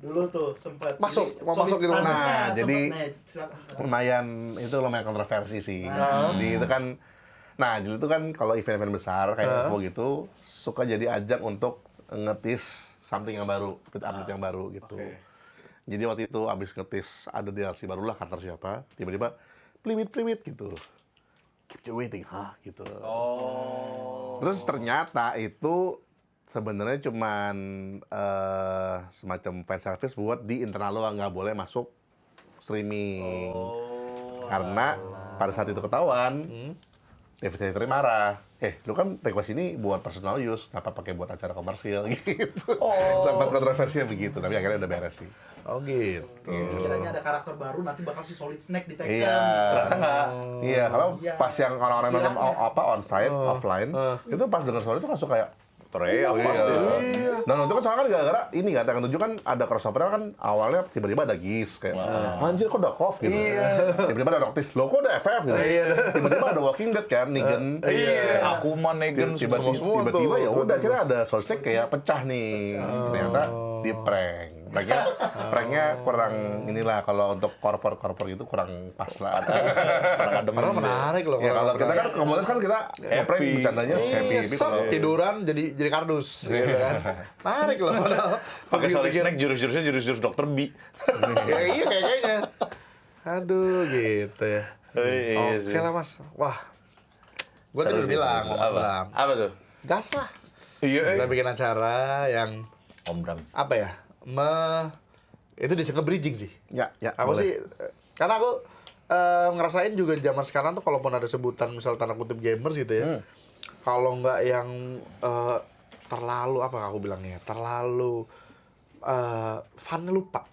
Dulu tuh sempat. Masuk, Jadi, mau Solid masuk gitu. Snake, Nah, sempat, jadi silakan. lumayan kontroversi sih. Di itu kan, nah dulu tuh kan kalau event-event besar kayak Evo gitu suka jadi ajang untuk ngetis something yang baru, update yang baru gitu. Jadi waktu itu abis ngetis ada DLC barulah karakter siapa, tiba-tiba pliwit gitu. keep you waiting, gitu. Oh. Terus ternyata itu sebenarnya cuman semacam fan service buat di internal lo nggak boleh masuk streaming. Karena pada saat itu ketahuan, David Hayter marah. Lu kan request ini buat personal use, kenapa pakai buat acara komersial gitu. Sempat kontroversinya begitu, tapi akhirnya udah beres sih. Oh gitu. Kiranya ada karakter baru nanti bakal si Solid Snake di Tekken. Iya. Ternyata nggak. Iya, kalau Iya. pas yang orang-orang nonton Kiranya. onsite, offline, itu pas denger suara itu langsung kayak Teriak pasti. Dan itu kan soalnya kan gara-gara ini kan Tekken 7 kan ada crossover kan awalnya tiba-tiba ada GIS kayak anjir kok ada KOF gitu. Tiba-tiba ada Noctis, lo kok ada FF gitu. Tiba-tiba ada Walking Dead kan, Negan. Iya, Akuman, Negan, Tiba-tiba ya udah kira ada Solid Snake kayak pecah nih. Ternyata di prank. Pranknya kurang inilah kalau untuk korpor itu kurang pas lah. Kurang adem. Padahal menarik loh. Ya kalau kita kan komunitas kan kita prank bercandanya happy. Set, tiduran jadi kardus gitu kan. Menarik loh padahal. Pakai Solid Snake jurus-jurusnya jurus-jurus Dr. B. Ya iya kayaknya. Aduh gitu ya. Iya sih. Oke lah Mas. Wah. Gue tadi Seru udah sih, bilang seru. sama Mas Apa? Bram. Apa tuh? Gas lah. Iya, Kita bikin acara yang Om Bram. apa ya? Itu bisa nge-bridging sih. Ya, Aku boleh. sih karena aku ngerasain juga zaman sekarang tuh kalaupun ada sebutan misal tanda kutip gamers gitu ya. Kalau nggak yang terlalu apa aku bilangnya? Terlalu fun lupa.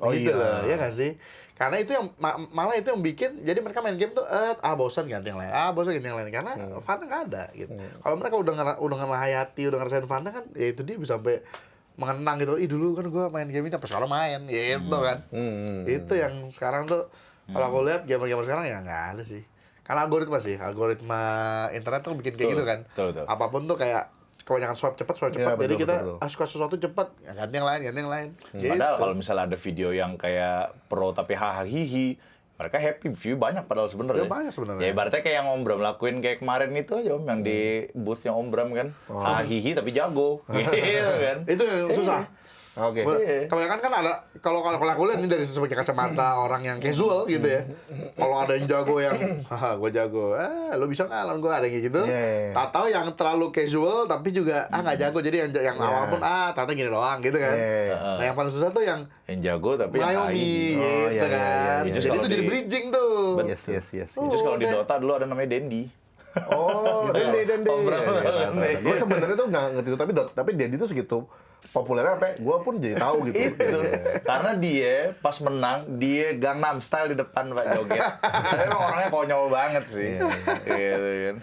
Oh Gitu iya. loh, ya nggak sih? Karena itu yang malah itu yang bikin jadi mereka main game tuh bosan ganti yang lain. Bosan ganti yang lain karena fun nggak ada gitu. Kalau mereka udah ngerahayati, udah ngerasain fun kan ya itu dia bisa sampai mengenang gitu. Ih dulu kan gua main game ini apa sekarang main gitu kan. Itu yang sekarang tuh kalau aku lihat gamer-gamer sekarang ya nggak ada sih. Karena algoritma internet tuh bikin kayak Betul, gitu kan. betul. Apapun tuh kayak kebanyakan swipe cepat. Iya, Jadi betul, kita betul. suka sesuatu cepat, ya ganti yang lain. Gitu. Padahal kalau misalnya ada video yang kayak pro tapi hahaha, mereka happy view banyak padahal sebenarnya. Ya, banyak sebenarnya. Ya ibaratnya kayak yang Om Bram lakuin kayak kemarin itu aja Om yang di booth-nya Om Bram kan. Hahihi tapi jago. Gitu kan. Itu yang susah. Oke. Kebanyakan kan ada kalau aku lihat ini dari sebagai kacamata orang yang casual gitu ya. Kalau ada yang jago yang gue jago. Lo bisa nggak gue ada kayak gitu. Yeah. Tahu yang terlalu casual tapi juga nggak jago. Jadi yang awal pun ternyata gini doang gitu kan. Yeah. Nah, yang paling susah tuh yang Yang jago tapi yang ngayomi hahihi. gitu iya, kan. iya. Which is Jadi kalau itu jadi di- bridging tuh. Yes. Terus kalau di Dota dulu ada namanya Dendi. Oh, Dende. Om Bram. Gue sebenarnya tuh nggak ngerti itu, tapi Dende tuh segitu populernya sampai gue pun jadi tahu gitu. Itu karena dia pas menang dia Gangnam Style di depan Pak joget. Tapi emang orangnya konyol banget sih. Gitu kan.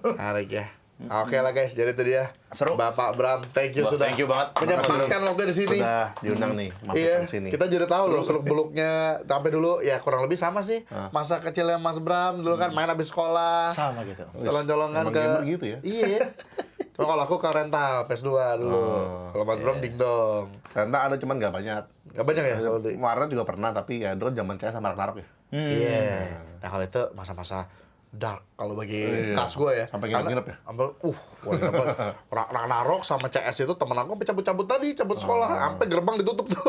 Menarik ya. Oke lah guys, jadi itu dia. Seru. Bapak Bram, thank you Wah, sudah thank you banget. menyempatkan waktu di sini. Udah diundang nih, mampir Iya, di sini. kita jadi tahu loh seluk-beluknya sampai dulu ya kurang lebih sama sih. Masa kecilnya Mas Bram dulu kan main habis sekolah. Sama gitu. Colong-colongan Emang ke gamer gitu ya? Iya. Cuma kalau aku ke rental PS2 dulu. Kalau Mas Bram dingdong. Ternyata ada cuman nggak banyak. Gak banyak ya kalau di. Warna juga pernah, tapi ya dulu zaman CS sama Ragnarok ya. Iya. Nah, kalau itu masa-masa dark kalau bagi kelas gue ya. Sampai Karena- nginep-nginep ya? Sampai Ragnarok sama CS itu temen aku sampai cabut-cabut tadi, cabut sekolah, sampai gerbang ditutup tuh.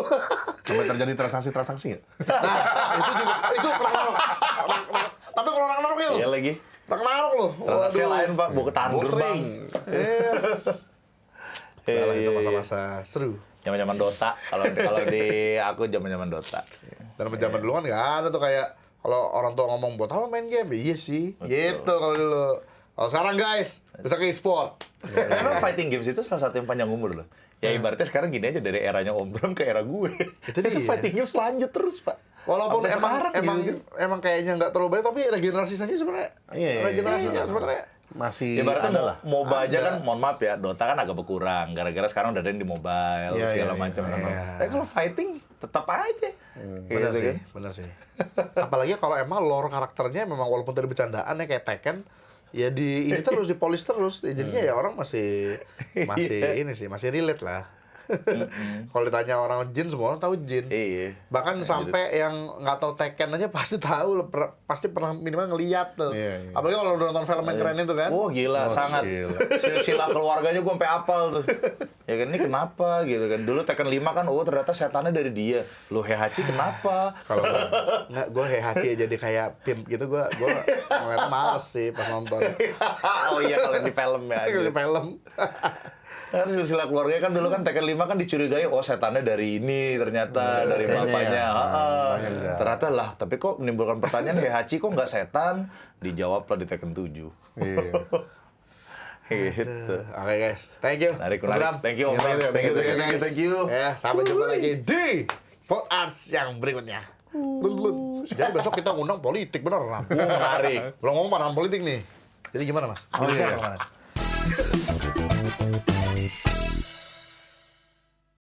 Sampai terjadi transaksi-transaksi nggak? Nah, itu Ragnarok. Tapi kalau Ragnarok ya, Iya lagi. Ragnarok loh. Transaksi Waduh. lain Pak, buka tahan Gue gerbang. Iya. Iya, Udah lah, itu iya, masa-masa seru. Zaman-zaman Dota. Kalau di aku zaman-zaman Dota. Dan zaman dulu kan nggak ada tuh kayak kalau orang tua ngomong buat apa main game, iya sih, gitu kalau dulu. Kalau sekarang guys, bisa ke e-sport. Emang fighting games itu salah satu yang panjang umur loh. Ya ibaratnya sekarang gini aja dari eranya Om Bram ke era gue. Itu dia. fighting games lanjut terus Pak. Walaupun Sampai emang sekarang gitu. emang kayaknya nggak terlalu banyak, tapi regenerasi saja sebenarnya. Iya. Regenerasinya sebenarnya. Masih Ibaratnya ada lah. MOBA aja kan, mohon maaf ya, Dota kan agak berkurang. Gara-gara sekarang udah ada yang di mobile, Iya, segala iya, macam. iya. Tapi kalau fighting, tetap aja. Benar Gitu sih, kan. benar sih. Apalagi kalau emang lore karakternya memang walaupun tadi bercandaan ya kayak Tekken, ya di ini terus dipolis terus. Ya, jadinya ya orang masih ini sih, masih relate lah. Kalau ditanya orang Jin, semua orang tahu Jin. Iya. Bahkan sampai yang nggak tahu Tekken aja pasti tahu, pasti pernah minimal ngeliat tuh. Iya, iya. Apalagi kalau udah nonton film yang keren itu kan. Oh gila, sangat. gila. Silsilah keluarganya gue sampai apal tuh. Ya kan, ini kenapa gitu kan. Dulu Tekken 5 kan, oh ternyata setannya dari dia. Lo Heihachi kenapa? Kalau nggak, gue Heihachi jadi kayak pimp gitu, gue ngeliatnya males sih pas nonton. Oh iya, kalau di film ya. Di film. Kan silsilah keluarganya kan dulu kan Tekken 5 kan dicurigai, oh setannya dari ini ternyata, dari bapaknya. Ternyata lah, tapi kok menimbulkan pertanyaan, Heihachi kok nggak setan? Dijawab lah di Tekken 7. Iya. Gitu. Oke guys, thank you. Menarik, Mas Ram. Thank you, Om Ram. Thank you, guys. thank you. Ya, sampai jumpa lagi di Pod Arts yang berikutnya. Jadi besok kita ngundang politik beneran. Menarik. Belum ngomong pandangan politik nih. Jadi gimana mas? Oh, iya. Kemarin?